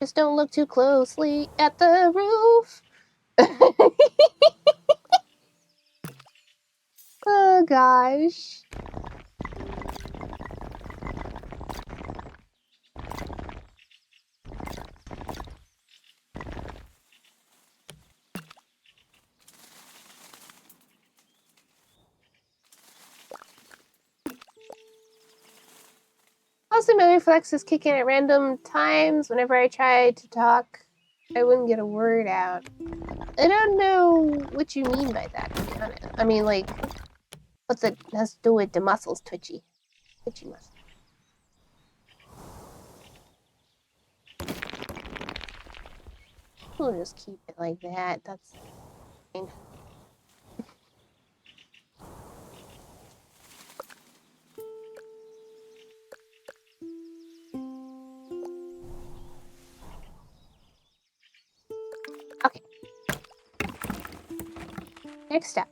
Just don't look too closely at the roof. Oh gosh. Also, my reflex is kicking at random times. Whenever I try to talk, I wouldn't get a word out. I don't know what you mean by that, to be honest. I mean, like, what's it has to do with the muscles twitchy? Twitchy muscles. We'll just keep it like that. That's fine. Okay. Next step.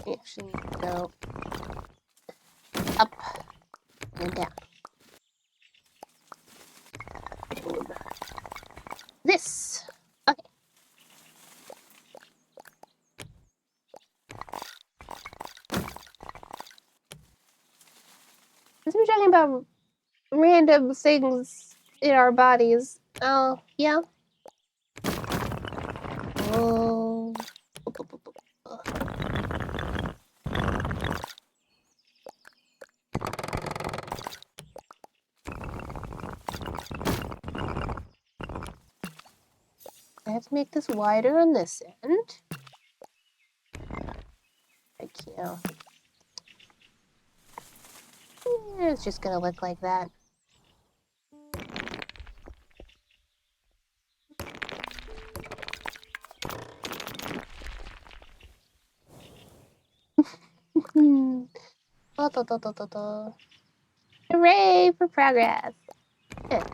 We actually need to go up and down. Boom. This. Okay. Since we're talking about random things in our bodies, oh, yeah. Oh. I have to make this wider on this end. I can't. Yeah, it's just gonna look like that. Hooray for progress! Yeah.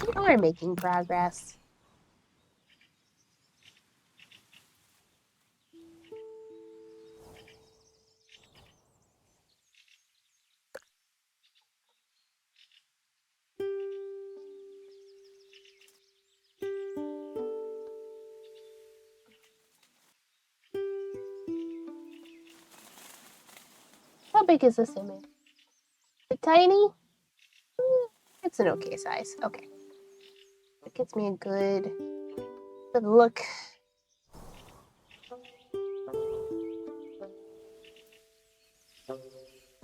We are making progress. How big is this image? Is it tiny? It's an okay size. Okay. It gets me a good look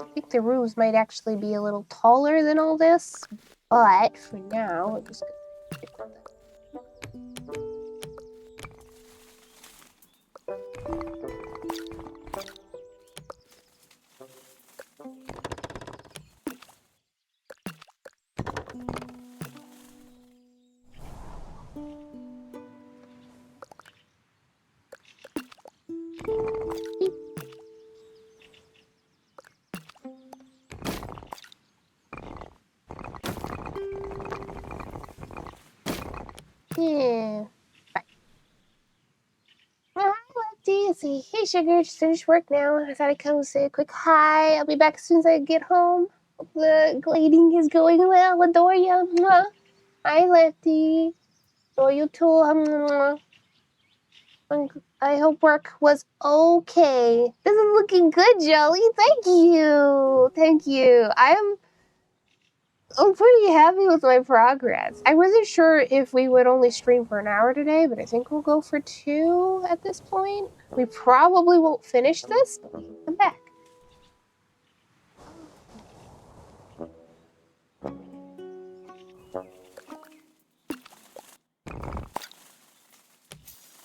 I think the roofs might actually be a little taller than all this, but for now, we're just gonna stick with it. Yeah. Bye. Well, hi, Lefty. Hey, Sugar. Just finished work now. I thought I'd come say a quick hi. I'll be back as soon as I get home. Hope the glading is going well. Adore you. Mwah. Hi, Lefty. Adore you too. Mwah. I hope work was okay. This is looking good, Jolly. Thank you. Thank you. I'm pretty happy with my progress. I wasn't sure if we would only stream for an hour today, but I think we'll go for 2 at this point. We probably won't finish this, but we can come back.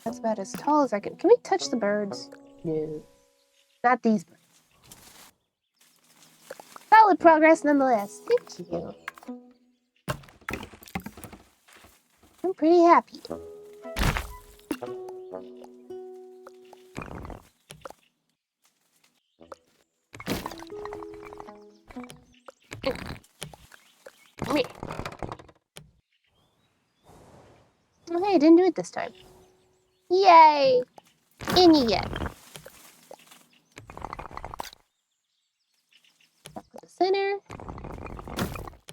That's about as tall as I can. Can we touch the birds? No. Not these birds. Solid progress nonetheless. Thank you. I'm pretty happy. Oh, hey, I didn't do it this time. Yay! In you get. Up to the center. A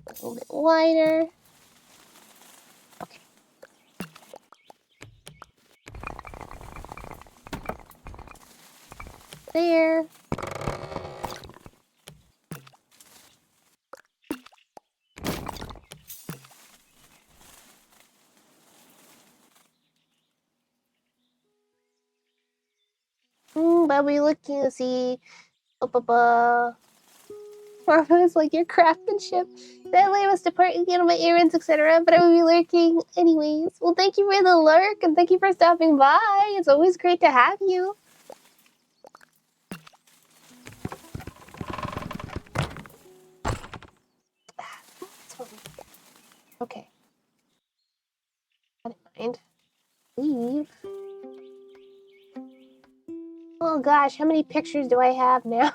little bit wider. Okay. There. But we looking to see. Marvelous, like your craftsmanship. Sadly, I must depart and get on my errands, etc. But I will be lurking anyways. Well, thank you for the lurk and thank you for stopping by. It's always great to have you. Okay. Not in mind. Leave. Oh gosh, how many pictures do I have now?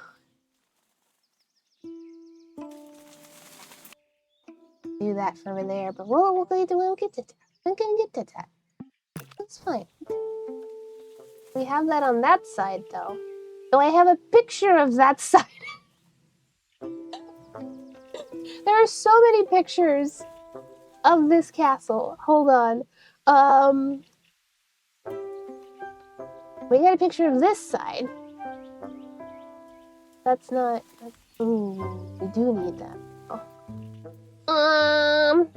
Do that from there, but we'll get to that. I'm gonna get to that. That's fine. We have that on that side, though. So I have a picture of that side. There are so many pictures of this castle. Hold on. We got a picture of this side. That's not. Ooh, we do need that. Oh.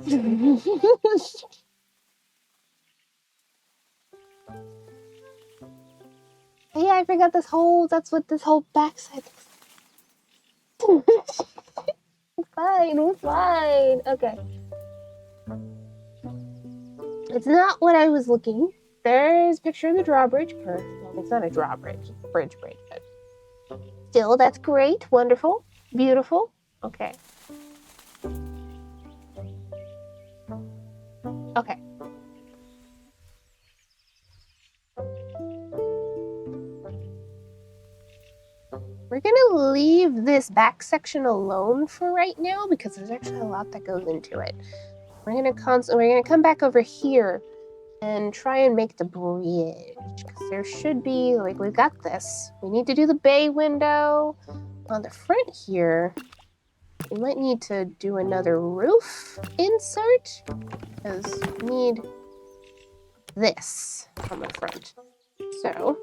Yeah, I forgot this whole. That's what this whole backside looks like. We're fine. Okay. It's not what I was looking. There's a picture of the drawbridge. Well, it's not a drawbridge. It's a bridge, but still, that's great. Wonderful. Beautiful. Okay. Okay. We're gonna leave this back section alone for right now because there's actually a lot that goes into it. We're gonna come back over here and try and make the bridge because there should be, like, we've got this. We need to do the bay window on the front here. We might need to do another roof insert because we need this on the front. So,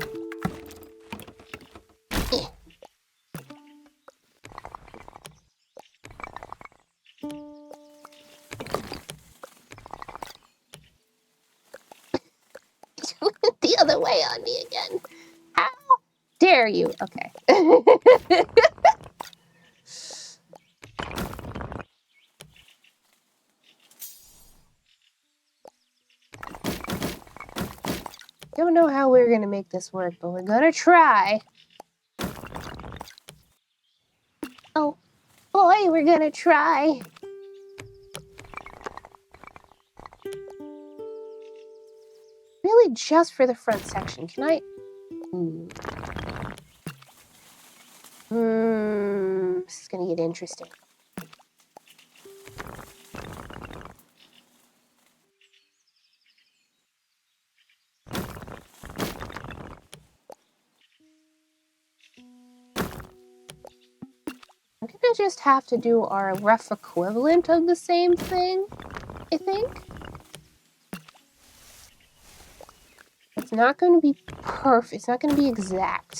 the other way on me again. How dare you? Okay. Don't know how we're gonna make this work, but we're gonna try. Oh, boy, we're gonna try. Really just for the front section. Can I? This is gonna get interesting. I'm gonna just have to do our rough equivalent of the same thing, I think. It's not gonna be perfect. It's not gonna be exact.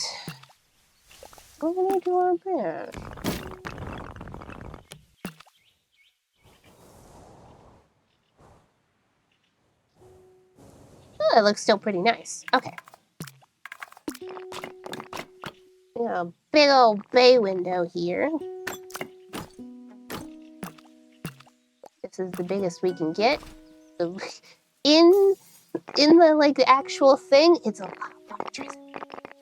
We're gonna do our best. Oh, it looks still pretty nice. Okay. A big old bay window here. This is the biggest we can get. In the like the actual thing, it's a lot larger.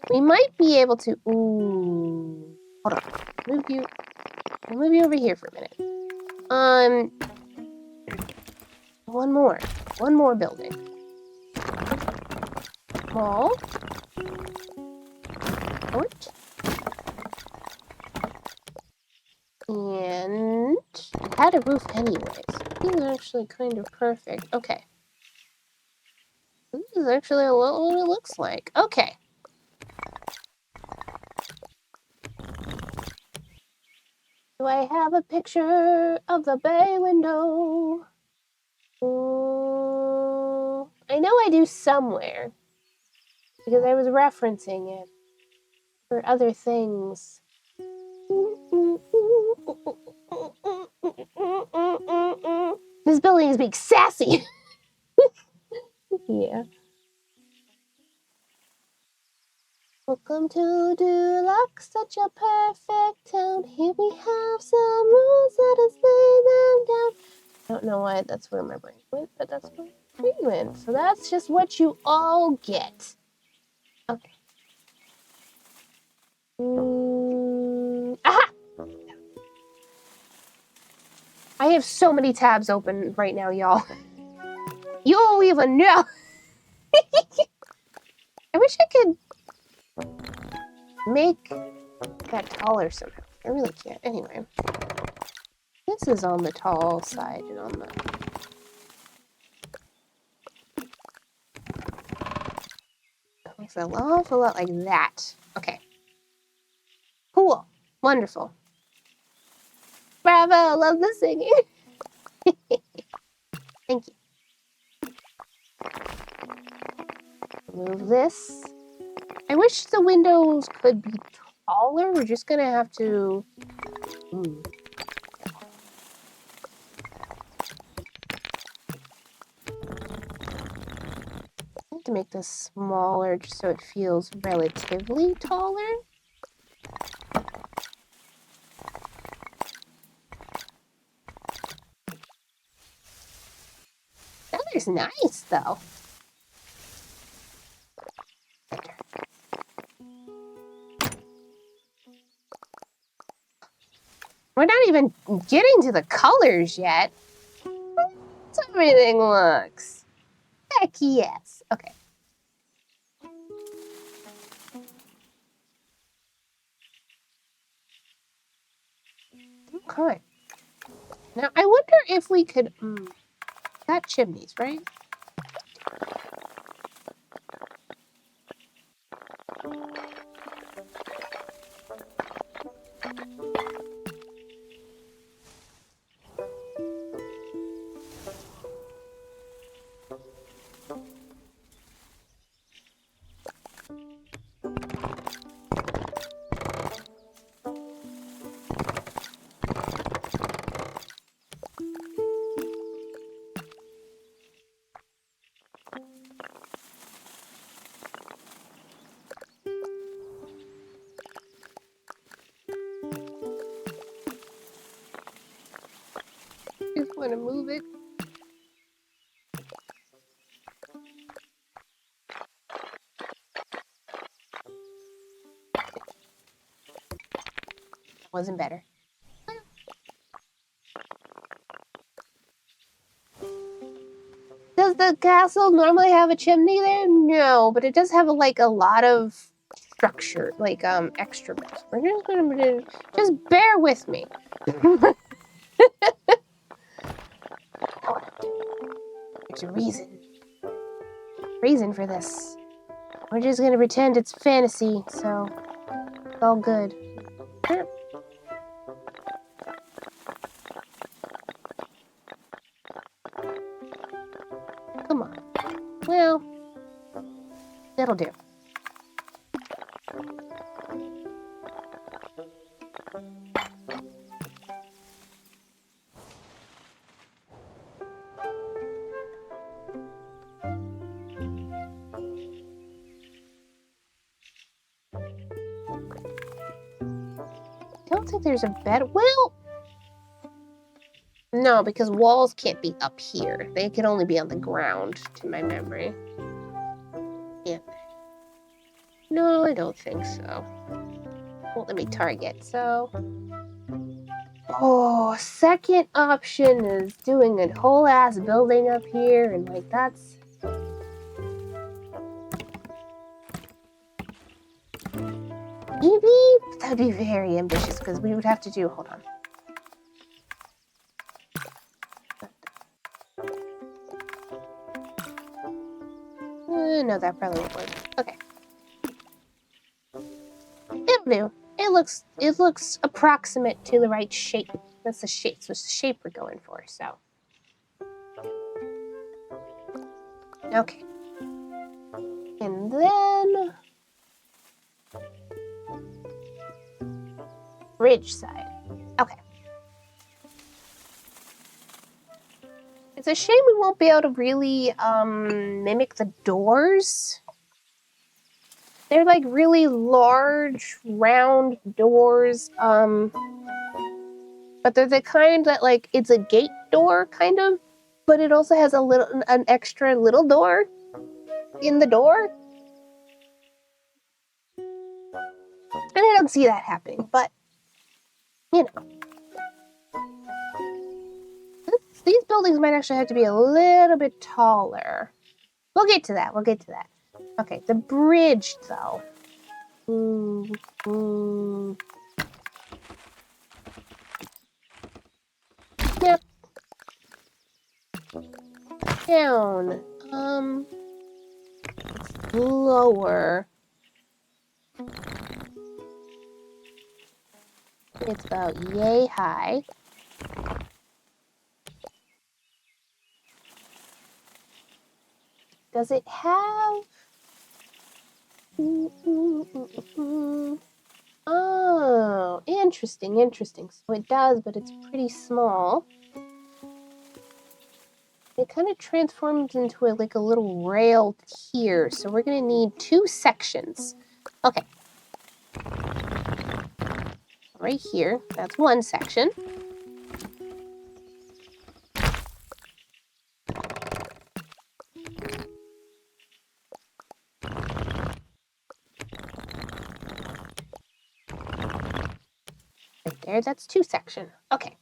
We might be able to. Ooh, hold on. I'll move you over here for a minute. One more building. Small. Short. And it had a roof anyways. This is actually kind of perfect. Okay. This is actually a little what it looks like. Okay. Do I have a picture of the bay window? Ooh, I know I do somewhere. Because I was referencing it for other things. This building is being sassy. Yeah. Welcome to Deluxe, such a perfect town. Here we have some rules, let us lay them down. I don't know why that's where my brain went, but that's where my brain went. So that's just what you all get. Okay. Aha! I have so many tabs open right now, y'all. You don't even know. I wish I could make that taller somehow. I really can't. Anyway. This is on the tall side and on the... It makes an awful lot like that. Okay. Cool. Wonderful. Bravo! Love the singing. Thank you. Move this. I wish the windows could be taller. We're just gonna have to... I need to make this smaller just so it feels relatively taller. That looks nice, though. We're not even getting to the colors yet. That's how everything looks. Heck yes. Okay. Okay. Now, I wonder if we could... got chimneys, right? Just want to move it. Wasn't better. Does the castle normally have a chimney there? No, but it does have like a lot of structure, like extra bits. We're just gonna just bear with me. There's a reason for this. We're just gonna pretend it's fantasy, so it's all good. Come on. Well, that'll do. I don't think there's a bed. Well, no, because walls can't be up here. They can only be on the ground, to my memory. Yeah. No, I don't think so. Won't let me target, so... Oh, second option is doing a whole ass building up here, and like that's... Maybe that'd be very ambitious, because we would have to do... Hold on. No, that probably won't work. Okay. It'll do. It looks approximate to the right shape. That's the shape. So it's the shape we're going for, so. Okay. And then bridge side. Okay. It's a shame we won't be able to really mimic the doors. They're like really large, round doors. But they're the kind that like it's a gate door kind of, but it also has an extra little door in the door. And I don't see that happening, but you know. These buildings might actually have to be a little bit taller. We'll get to that. Okay, the bridge though. Yep. Down. Lower. It's about yay high. Does it have... Oh, interesting. So it does, but it's pretty small. It kind of transforms into like a little rail here, so we're gonna need 2 sections. Okay. Right here, that's 1 section. Right there, that's 2 section. Okay.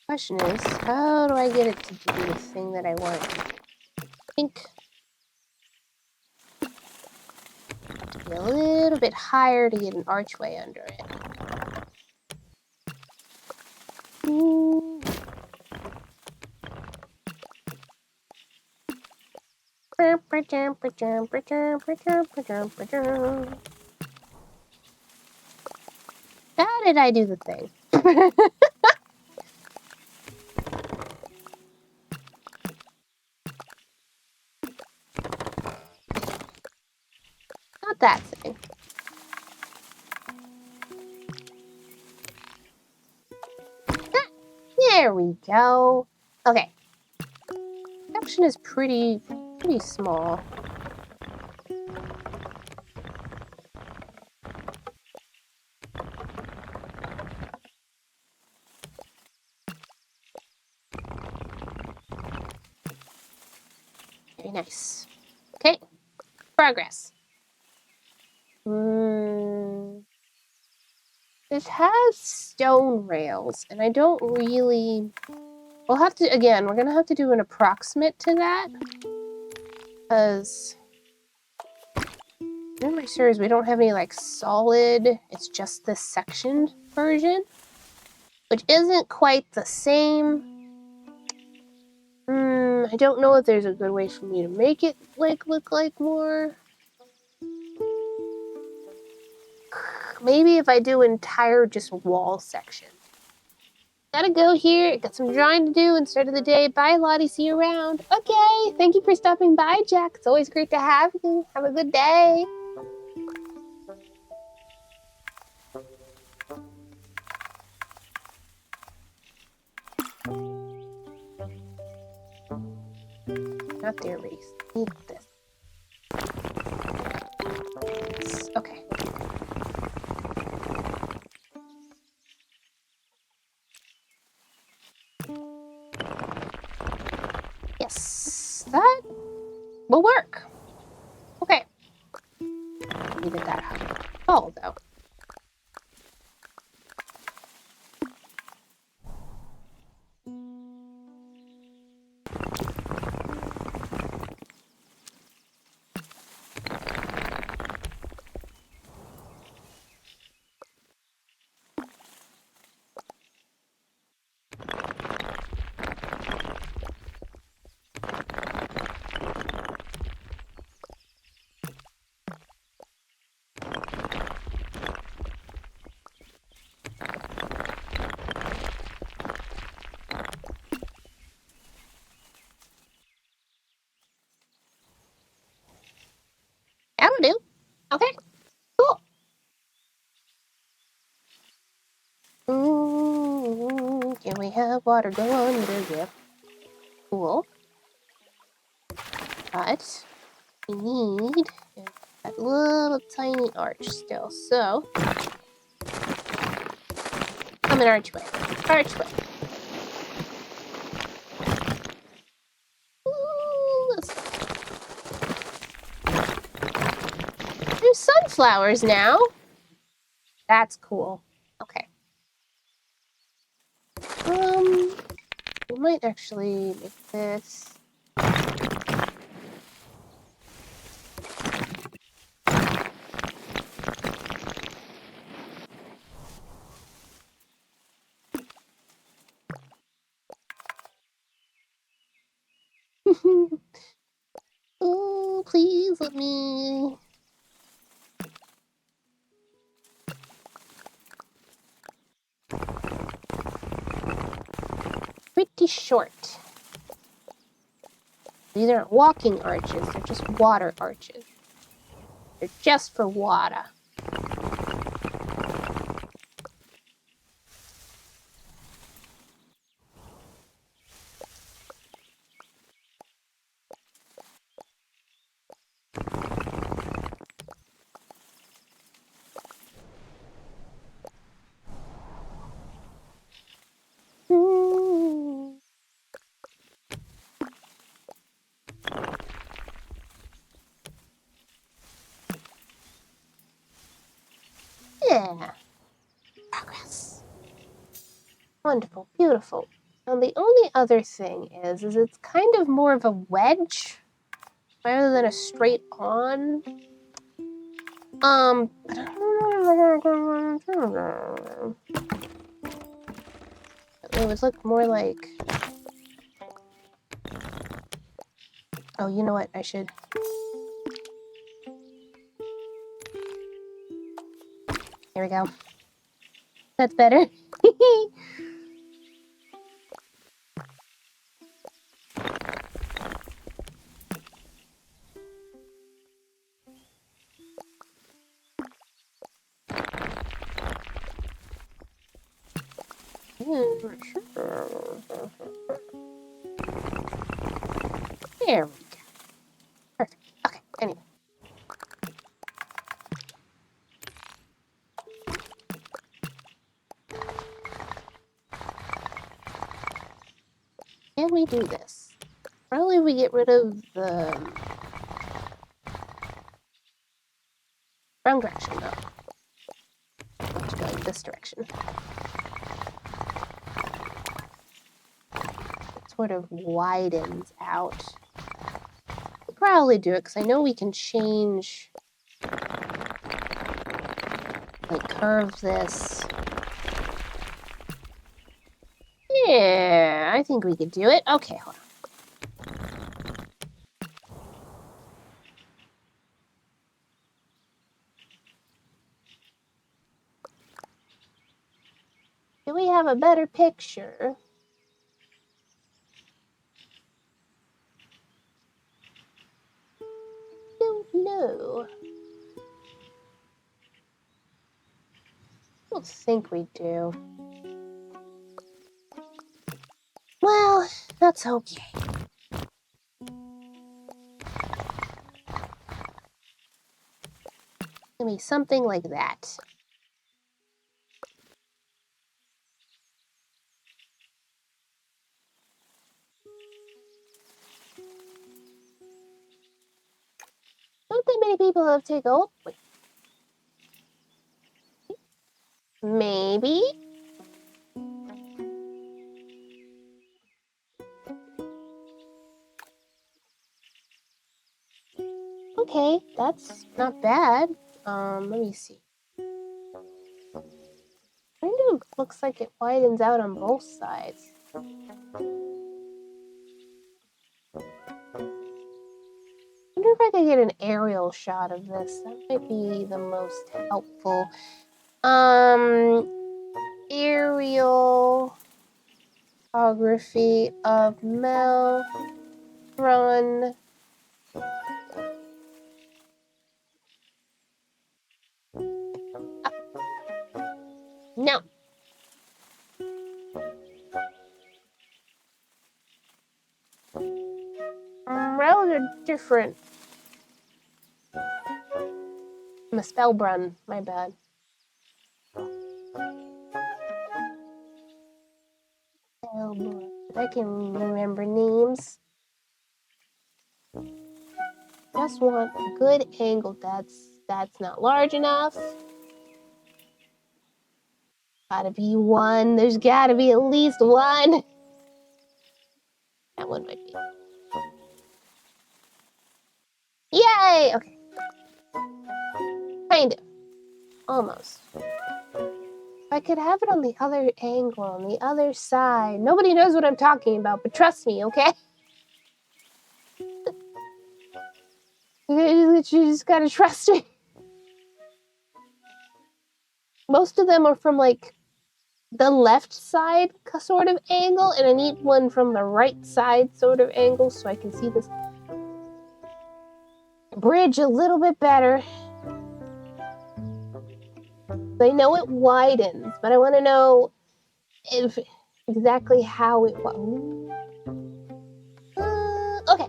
Question is, how do I get it to do the thing that I want? I think I have to be a little bit higher to get an archway under it. How did I do the thing? Not that thing. There we go. Okay. Section is pretty small. Very nice. Okay, progress. It has stone rails, and I don't really... We'll have to, again, we're gonna have to do an approximate to that, because memory serves, we don't have any, like, solid, it's just this sectioned version, which isn't quite the same. I don't know if there's a good way for me to make it, like, look like more. Maybe if I do entire just wall section. Gotta go here. Got some drawing to do and start of the day. Bye, Lottie. See you around. Okay. Thank you for stopping by, Jack. It's always great to have you. Have a good day. Not the erase. Need this. Okay. Yes, that will work. Okay. Needed that out. Oh, though. That'll do. Okay. Cool. Can we have water go under? Yep. Cool. But we need that little tiny arch still. So, come an archway. Archway. Ooh, there's sunflowers now. That's cool. Okay. We might actually make this. Oh, please let me. Pretty short. These aren't walking arches, they're just water arches. They're just for water. Yeah. Progress. Wonderful. Beautiful. And the only other thing is it's kind of more of a wedge rather than a straight on. It would look more like... Oh, you know what? I should... Here we go. That's better. There we go. Perfect. Okay, anyway. Can we do this? Probably we get rid of the wrong direction, though. Let's go in this direction. It sort of widens out. We'll probably do it because I know we can change, like, curve this. Yeah, I think we could do it. Okay, hold on. Do we have a better picture? Don't know. I don't think we do. Well, that's okay. Maybe something like that. Not that many people have taken. Oh, wait. Maybe. Okay, that's not bad. Let me see. Kind of looks like it widens out on both sides. I wonder if I could get an aerial shot of this. That might be the most helpful. Aerial photography of Mespelbrunn. No. Those are different. Mespelbrunn, my bad. Mespelbrunn. I can remember names. Just want a good angle. That's not large enough. Gotta be one. There's gotta be at least one. That one might be. Yay! Okay. Kind of. Almost. I could have it on the other angle, on the other side. Nobody knows what I'm talking about, but trust me, okay? You just gotta trust me. Most of them are from, like, the left side sort of angle, and I need one from the right side sort of angle so I can see this bridge a little bit better. I know it widens, but I want to know if exactly how it was. Okay.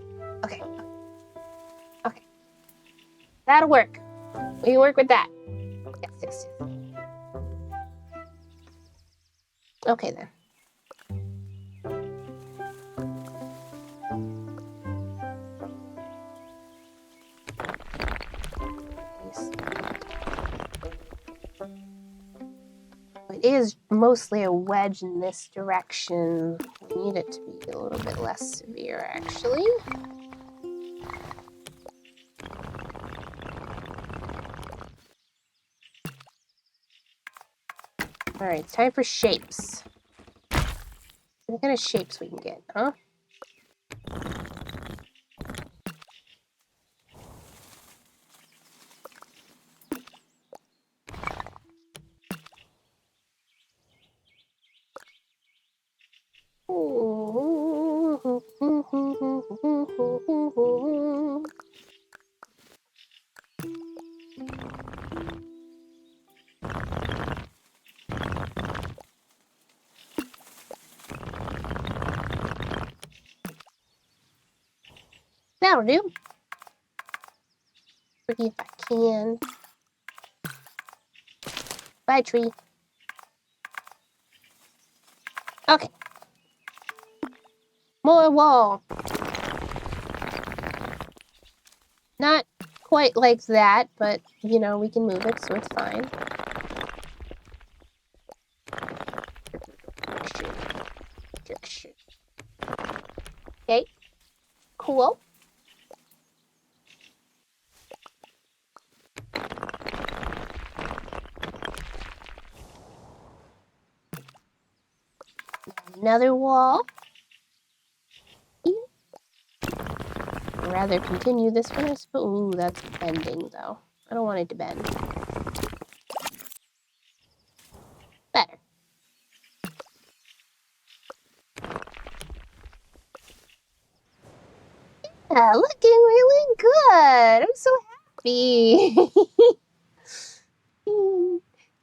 That'll work. We can work with that. Yes. Okay then. It is mostly a wedge in this direction. We need it to be a little bit less severe, actually. All right, it's time for shapes. What kind of shapes we can get, huh? That'll do. Pretty if I can. Bye, tree. Okay. More wall. Not quite like that, but, you know, we can move it, so it's fine. Okay, cool. Another wall. I'd rather continue this one, I suppose. Ooh, that's bending, though. I don't want it to bend. Better. Yeah, looking really good. I'm so happy.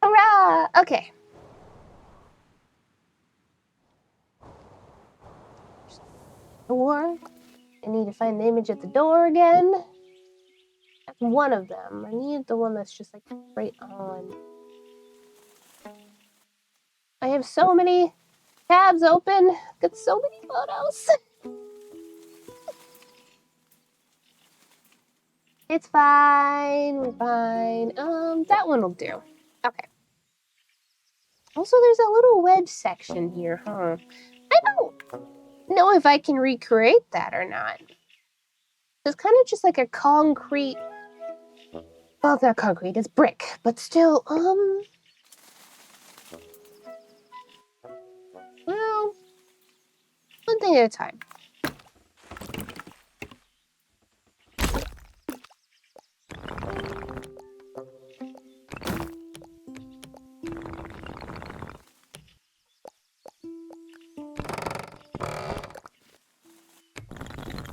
Hurrah! Okay. Door. I need to find the image at the door again. That's one of them. I need the one that's just like right on. I have so many tabs open. Got so many photos. It's fine. We're fine. That one will do. Okay. Also, there's a little wedge section here, huh? I don't know if I can recreate that or not. It's kind of just like a concrete. Well, it's not concrete, it's brick, but still, well, one thing at a time.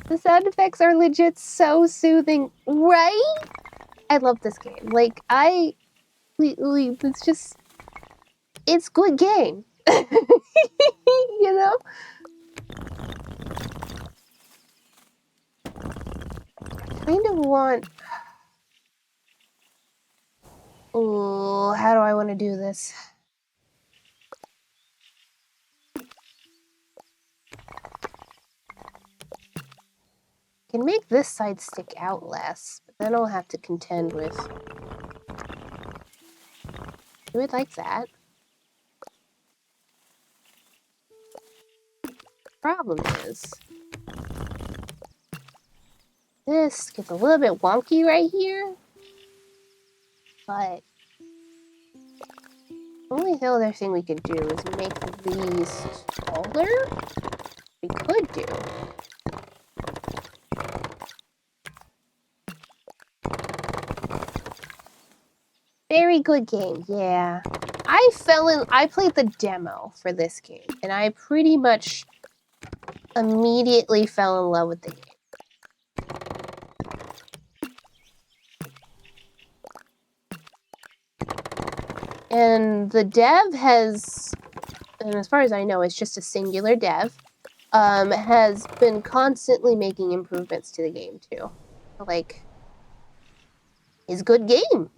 The sound effects are legit so soothing, right? I love this game. Like, it's just, it's good game. You know? I kind of want... Oh, how do I want to do this? I can make this side stick out less, but then I'll have to contend with... Do it like that. Problem is... This gets a little bit wonky right here. But... The only other thing we could do is make these taller. We could do. Very good game, yeah. I played the demo for this game, and I pretty much immediately fell in love with the game. And the dev has, and as far as I know, it's just a singular dev, has been constantly making improvements to the game too. Like, it's a good game.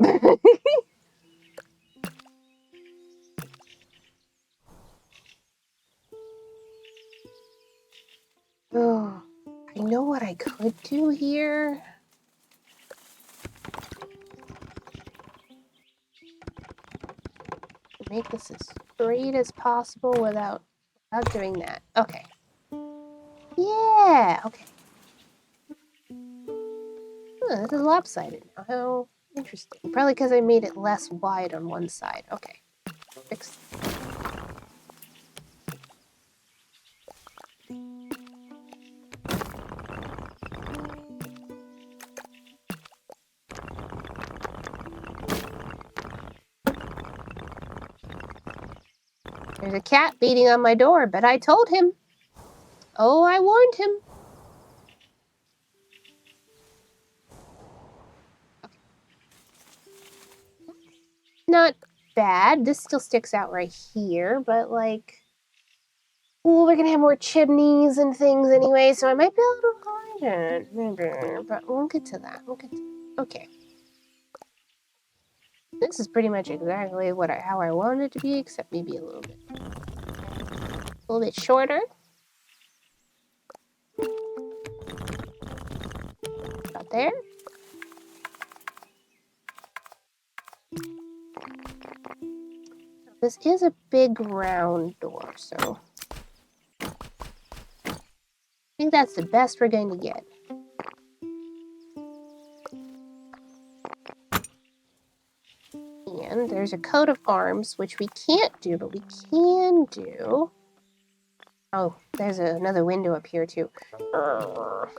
Oh, I know what I could do here. Make this as straight as possible without doing that. Okay. Yeah, okay. Oh, this is lopsided now. How interesting. Probably because I made it less wide on one side. Okay. Fix. There's a cat beating on my door, but I told him. Oh, I warned him. Okay. Not bad. This still sticks out right here, but like... Ooh, we're gonna have more chimneys and things anyway, so I might be able to hide it. But we'll get to that. Okay. This is pretty much exactly how I wanted it to be, except maybe a little bit shorter. About there. This is a big round door, so I think that's the best we're going to get. And there's a coat of arms, which we can't do, but we can do. Oh, there's another window up here, too. Order.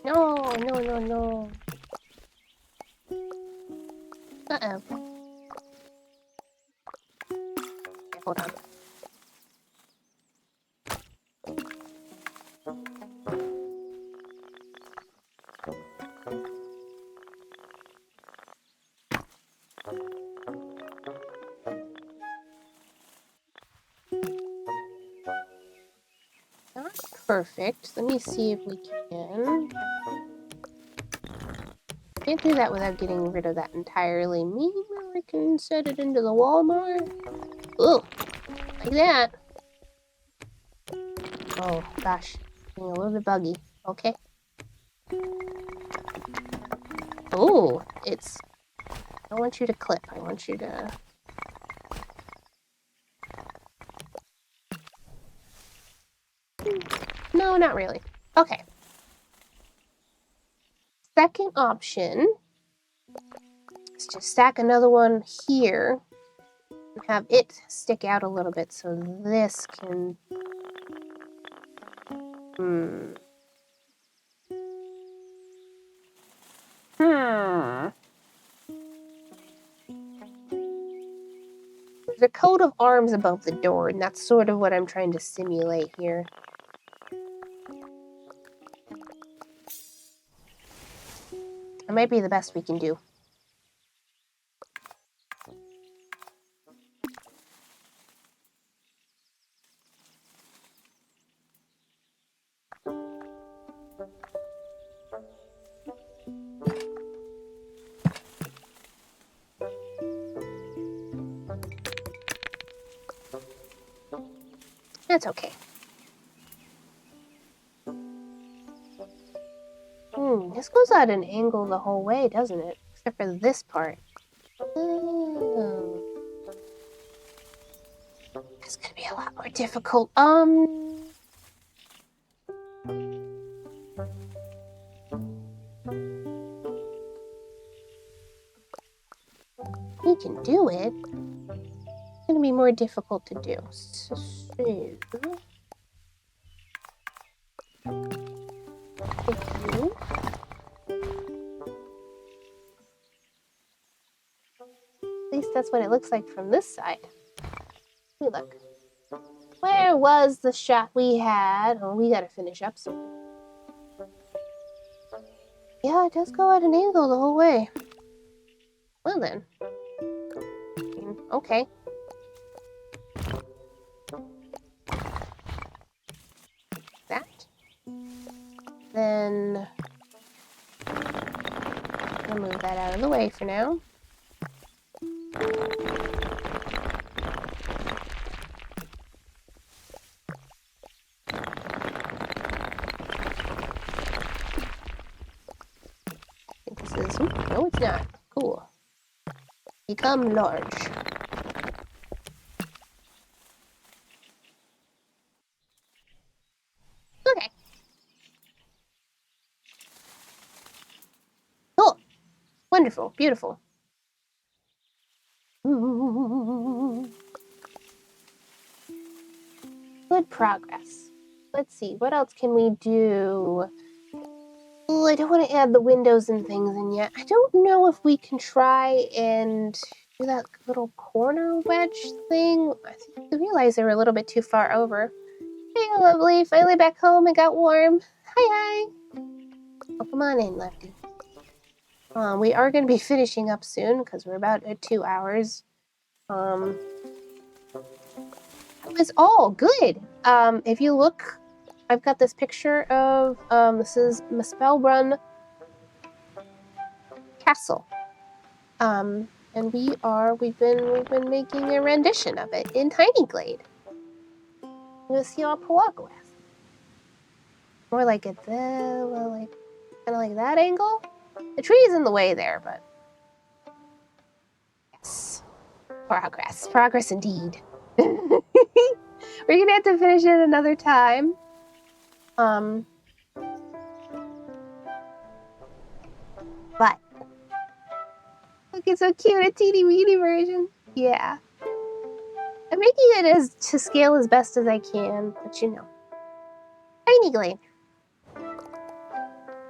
No, no, no, no. Uh-oh. Okay, hold on. Not perfect. Let me see if we can. Can't do that without getting rid of that entirely. Maybe I can set it into the wall more. Ooh, like that. Oh, gosh. Being a little bit buggy. Okay. Oh, it's... I don't want you to clip. I want you to... No, not really. Okay. Second option is to stack another one here and have it stick out a little bit so this can... There's a coat of arms above the door, and that's sort of what I'm trying to simulate here. It might be the best we can do. That's okay. This goes at an angle the whole way, doesn't it? Except for this part. Oh. It's gonna be a lot more difficult. We can do it. It's gonna be more difficult to do. So... Thank you. At least that's what it looks like from this side. Let me look. Where was the shot we had? Oh, we gotta finish up soon. Yeah, it does go at an angle the whole way. Well then. Okay. That. Then... I'll move that out of the way for now. No, it's not. Cool. Become large. Okay. Cool. Wonderful. Beautiful. Ooh. Good progress. Let's see, what else can we do? Oh, I don't want to add the windows and things in yet. I don't know if we can try and do that little corner wedge thing. I realized they were a little bit too far over. Hey, lovely. Finally back home and got warm. Hi. Oh, come on in, Lefty. We are going to be finishing up soon because we're about at 2 hours. It was all good. If you look, I've got this picture of this is Mespelbrunn Castle. And we've been making a rendition of it in Tiny Glade. You see our progress. More like at the kind of like that angle. The tree is in the way there, but yes, progress indeed. We're gonna have to finish it another time. But look, it's so cute, a teeny weeny version. Yeah. I'm making it as to scale as best as I can, but you know. Tiny Glade.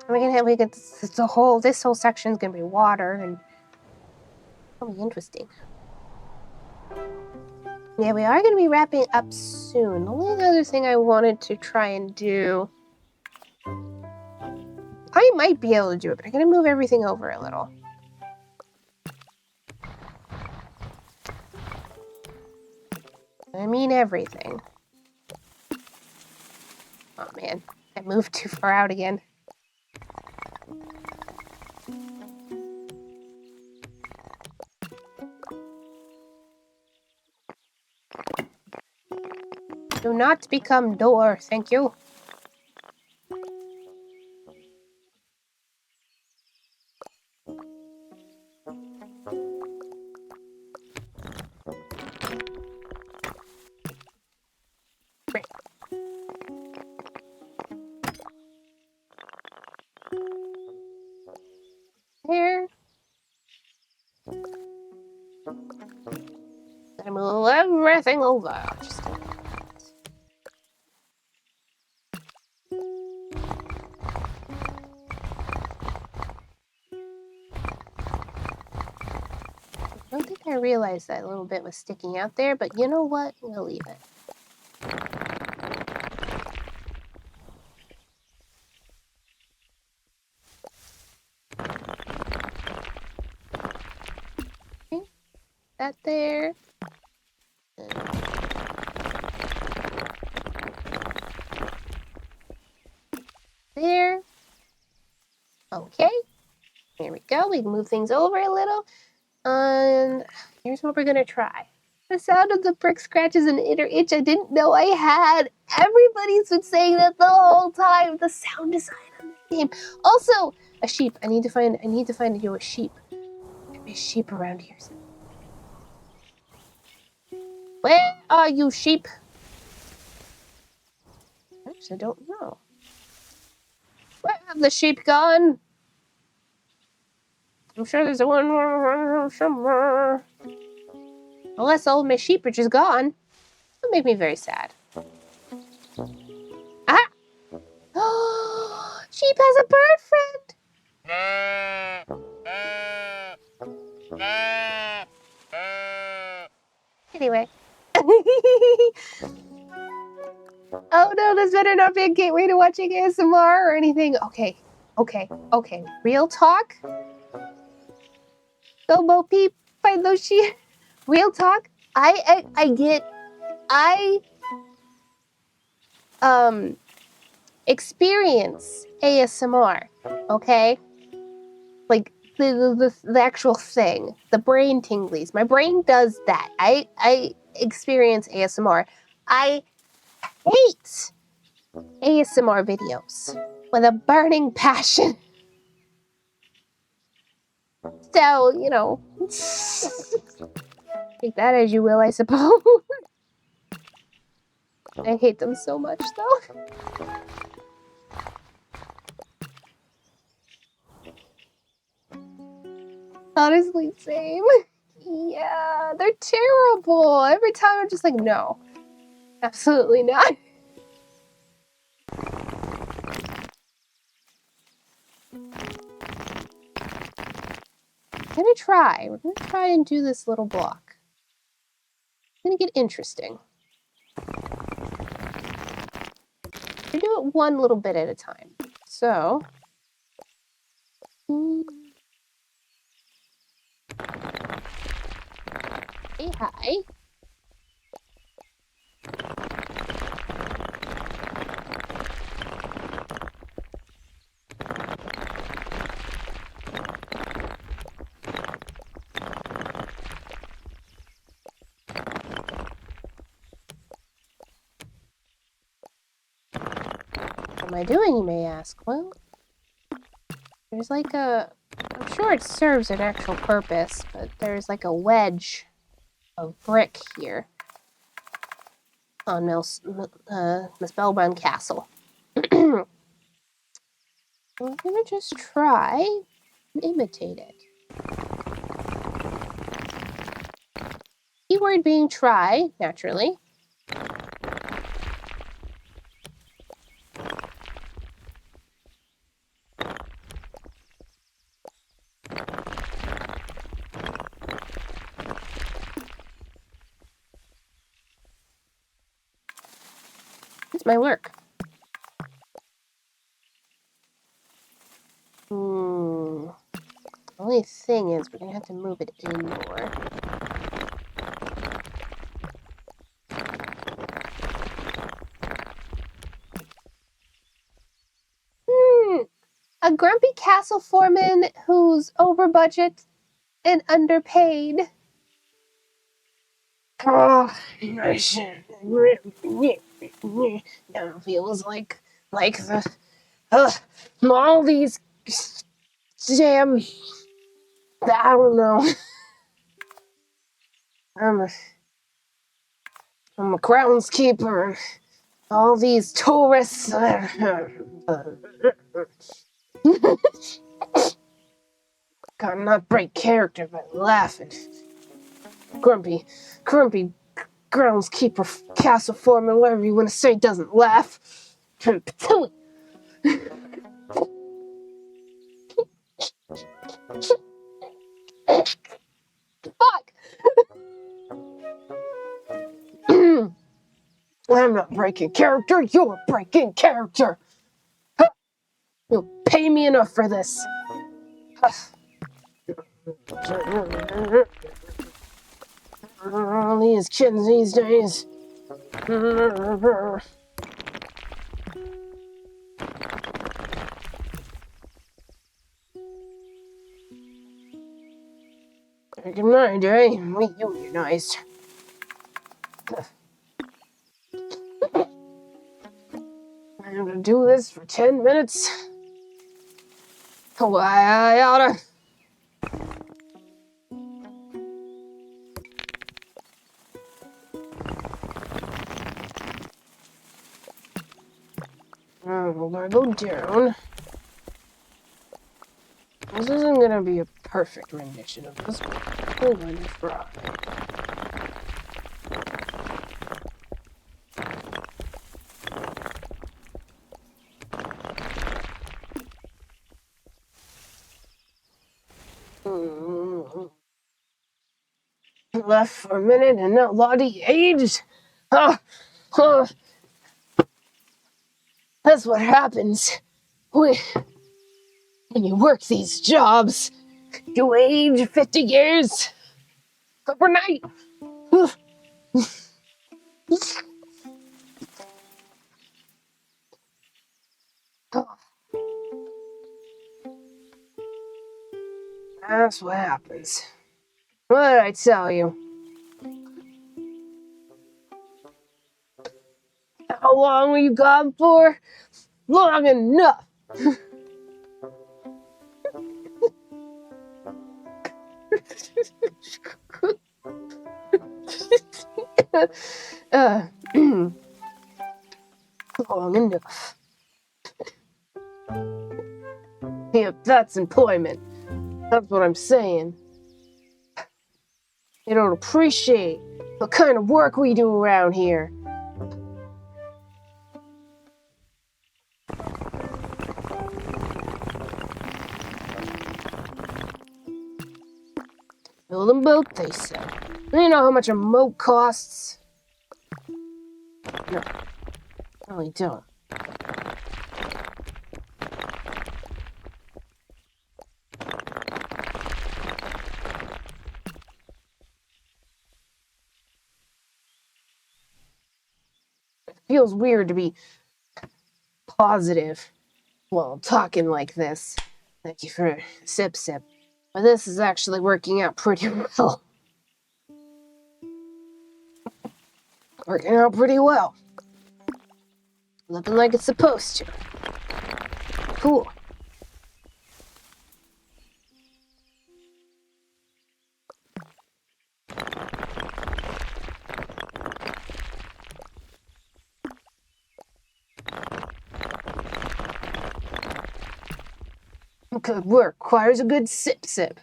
This whole section is gonna be water, and it'll be interesting. Yeah, we are gonna be wrapping up soon. The only other thing I wanted to try and do, I might be able to do it, but I'm gonna move everything over a little. I mean everything. Oh man, I moved too far out again. Do not become door, thank you. Great. Here. I move everything over. Just I don't think I realized that a little bit was sticking out there, but you know what? We'll leave it. Okay, that there. There. Okay. Here we go. We can move things over a little. And here's what we're gonna try. The sound of the prick scratches an inner itch I didn't know I had. Everybody's been saying that the whole time. The sound design on this game. Also, a sheep. I need to find you a sheep. There'd be a sheep around here. Where are you, sheep? Actually, I don't know. Where have the sheep gone? I'm sure there's one somewhere. Unless all my sheep are just gone. That'll make me very sad. Ah! Sheep has a bird friend! Anyway. Oh no, this better not be a gateway to watching ASMR or anything. Okay. Real talk? Go Bo Peep, find those sheep. Real talk? I experience ASMR, okay? Like the actual thing, the brain tinglies. My brain does that. I experience ASMR. I hate ASMR videos with a burning passion. So, you know, take that as you will, I suppose. I hate them so much, though. Honestly, same. Yeah, they're terrible. Every time I'm just like, no. Absolutely not. We're gonna try and do this little block. It's gonna get interesting. We do it one little bit at a time. So, hey, hi. What am I doing, you may ask? Well, there's like a... I'm sure it serves an actual purpose, but there's like a wedge of brick here on Mespelbrunn Castle. We're gonna just try and imitate it. Keyword being try, naturally. It's my work. Only thing is, we're gonna have to move it in more. A grumpy castle foreman who's over budget and underpaid. Oh, now feels like the all these damn... I don't know. I'm a groundskeeper. All these tourists. Gotta not break character by laughing. Grumpy groundskeeper, castle foreman, whatever you want to say, doesn't laugh. Fuck. I'm not breaking character, you're breaking character. You'll pay me enough for this. All these kids these days. Back in my day, we unionized. I'm gonna do this for 10 minutes. Why, I oughta. We're gonna go down. This isn't gonna be a perfect rendition of this, but we're gonna try. Left for a minute and now Lottie aged. That's what happens when you work these jobs. You age 50 years overnight. That's what happens. What did I tell you? How long were you gone for? Long enough. Long enough. Yep, that's employment. That's what I'm saying. They don't appreciate the kind of work we do around here. Build them both, they said. You know how much a moat costs? No, I really don't. It feels weird to be positive while talking like this. Thank you for sip. But this is actually working out pretty well. Working out pretty well. Looking like it's supposed to. Cool. Good work requires a good sip.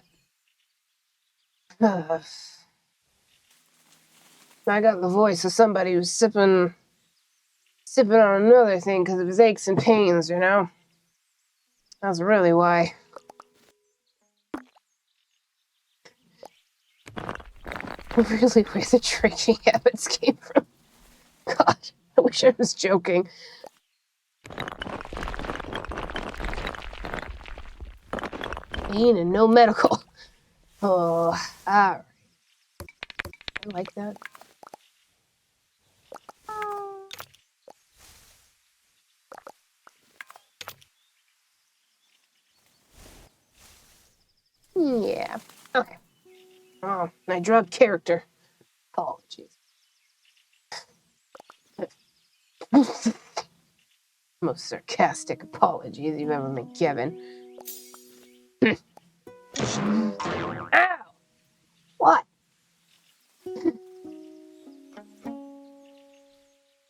I got the voice of somebody who's sipping on another thing because of his aches and pains, you know? That's really why. Really where the drinking habits came from. God, I wish I was joking. Pain and no medical. Oh, alright. I like that. Yeah. Okay. Oh, I dropped character. Apologies. Most sarcastic apologies you've ever been given. Ow! What?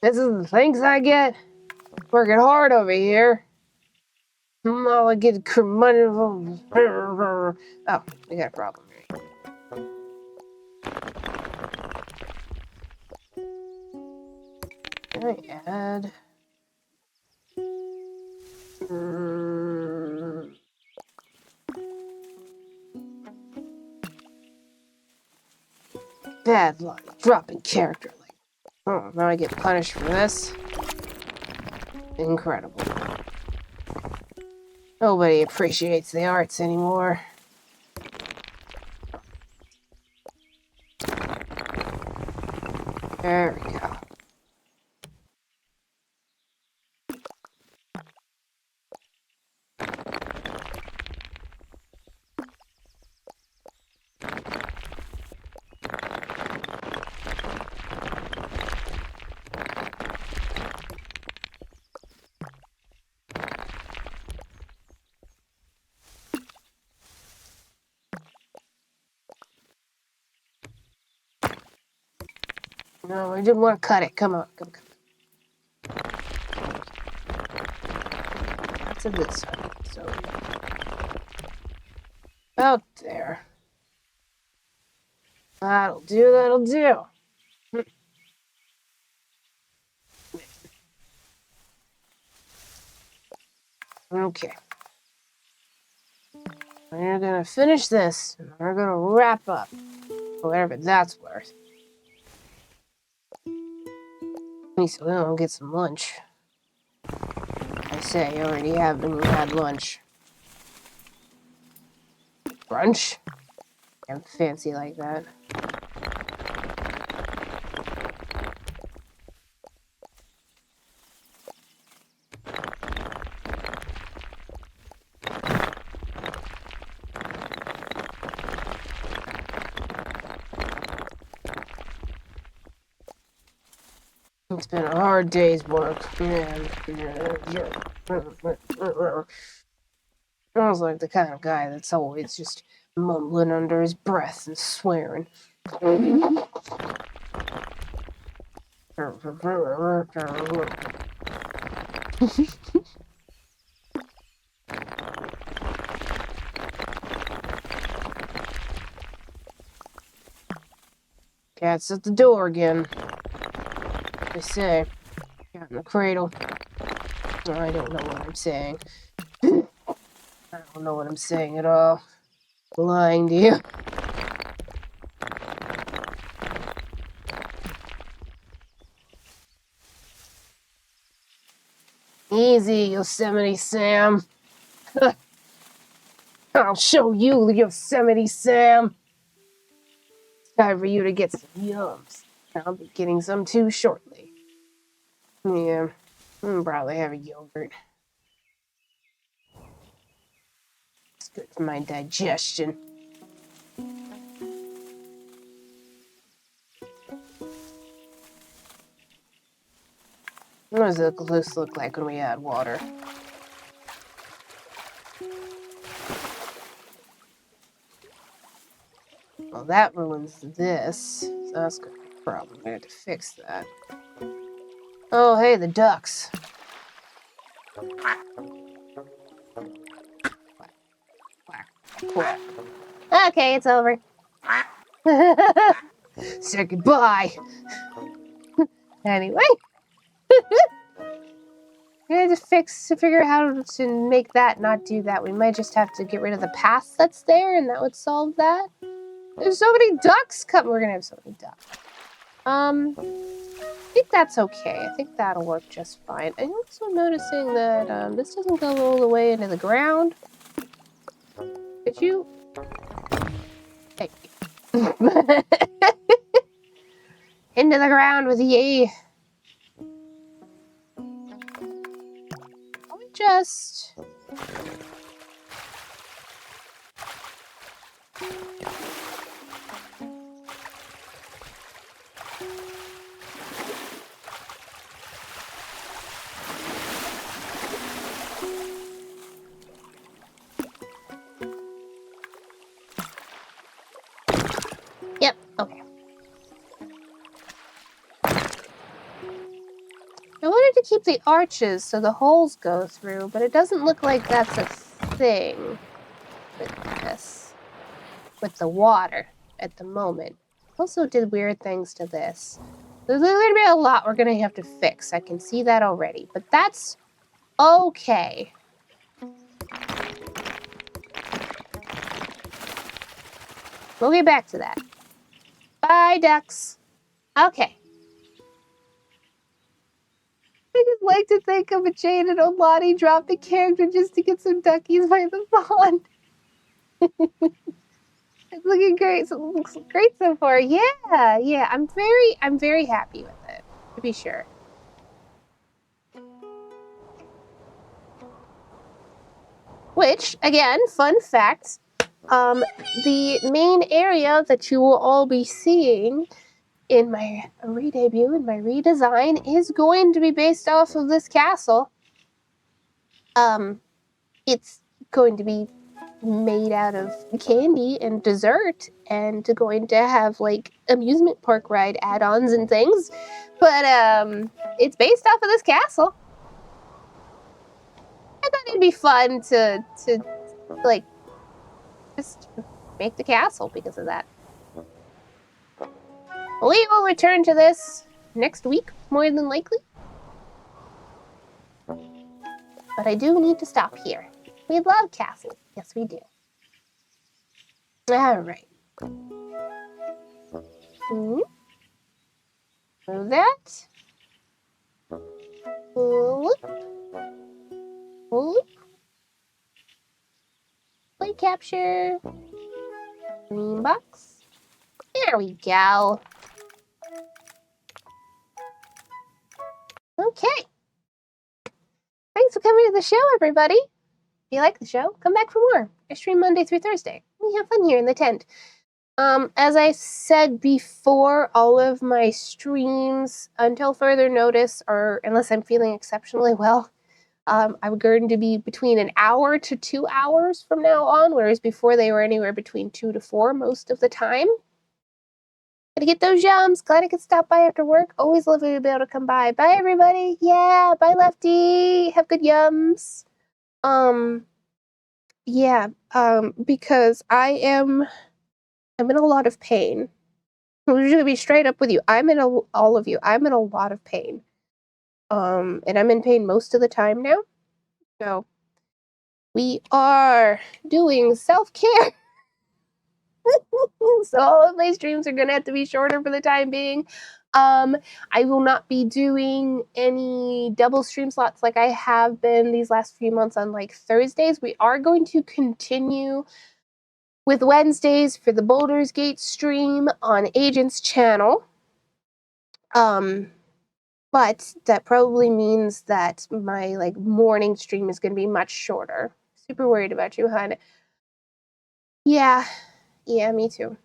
This is the thanks I get? Working hard over here. All I get money. Oh, we got a problem here. Can I add? Bad luck. Dropping character. Oh, now I get punished for this? Incredible. Nobody appreciates the arts anymore. There we go. No, I didn't want to cut it. Come on. Come. To this one. So out there. That'll do. Okay. We're gonna finish this, and we're gonna wrap up. Whatever that's worth. At least we don't get some lunch. I say, you already had lunch. Brunch? I'm fancy like that. It's been a hard day's work. Sounds like the kind of guy that's always just mumbling under his breath and swearing. Cat's at the door again. They say. Cat in the cradle. I don't know what I'm saying. I don't know what I'm saying at all. I'm lying to you. Easy, Yosemite Sam. I'll show you, Yosemite Sam. It's time for you to get some yums. I'll be getting some too shortly. Yeah, I'll probably have a yogurt. It's good for my digestion. What does this look like when we add water? Well, that ruins this. So that's gonna be a problem. I have to fix that. Oh, hey, the ducks. Quack. Okay, it's over. Say goodbye. Anyway. We had to figure out how to make that not do that. We might just have to get rid of the path that's there, and that would solve that. There's so many ducks coming. We're gonna have so many ducks. I think that's okay. I think that'll work just fine. I'm also noticing that this doesn't go all the way into the ground. Did you? Thank you. Into the ground with ye. Let me just. Yep, okay. I wanted to keep the arches so the holes go through, but it doesn't look like that's a thing with this. With the water at the moment. Also did weird things to this. There's going to be a lot we're going to have to fix. I can see that already, but that's okay. We'll get back to that. Bye, ducks. Okay. I just like to think of a Jane and Olani dropping character just to get some duckies by the pond. It's looking great. So it looks great so far. Yeah. I'm very happy with it, to be sure. Which, again, fun fact, the main area that you will all be seeing in my re-debut, in my redesign, is going to be based off of this castle. It's going to be made out of candy and dessert, and going to have, like, amusement park ride add-ons and things. But, it's based off of this castle. I thought it'd be fun to like, just make the castle because of that. We will return to this next week, more than likely. But I do need to stop here. We love castles. Yes, we do. All right. Move that. Whoop. Whoop. Play capture. Green box. There we go. Okay. Thanks for coming to the show, everybody. If you like the show, come back for more. I stream Monday through Thursday. We have fun here in the tent. As I said before, all of my streams, until further notice, or unless I'm feeling exceptionally well, I'm going to be between an hour to 2 hours from now on, whereas before they were anywhere between 2 to 4 most of the time. Gotta get those yums. Glad I could stop by after work. Always lovely to be able to come by. Bye, everybody. Yeah, bye, Lefty. Have good yums. Yeah, because I'm in a lot of pain. I'm just gonna be straight up with you. I'm in a lot of pain. And I'm in pain most of the time now. So we are doing self-care. So all of my streams are gonna have to be shorter for the time being. I will not be doing any double stream slots like I have been these last few months on like Thursdays. We are going to continue with Wednesdays for the Baldur's Gate stream on Agent's channel. But that probably means that my like morning stream is going to be much shorter. Super worried about you, hon. Yeah, me too.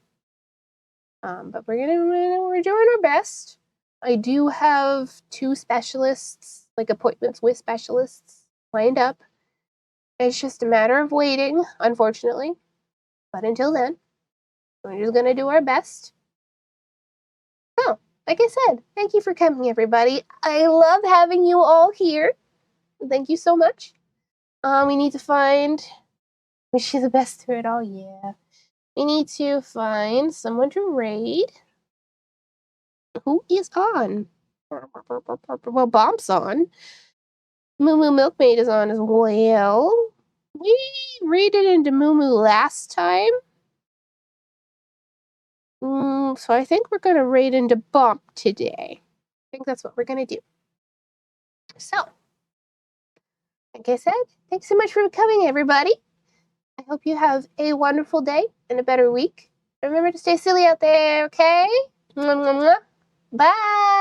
But we're doing our best. I do have 2 specialists, like appointments with specialists lined up. It's just a matter of waiting, unfortunately. But until then, we're just gonna do our best. So, like I said, thank you for coming, everybody. I love having you all here. Thank you so much. We need to find. Wish you the best through it all. Yeah. We need to find someone to raid. Who is on? Well, Bomb's on. Moo Moo Milkmaid is on as well. We raided into Moo Moo last time. So I think we're going to raid into Bomb today. I think that's what we're going to do. So, like I said, thanks so much for coming, everybody. I hope you have a wonderful day and a better week. Remember to stay silly out there, okay? Mwah, mwah, mwah. Bye!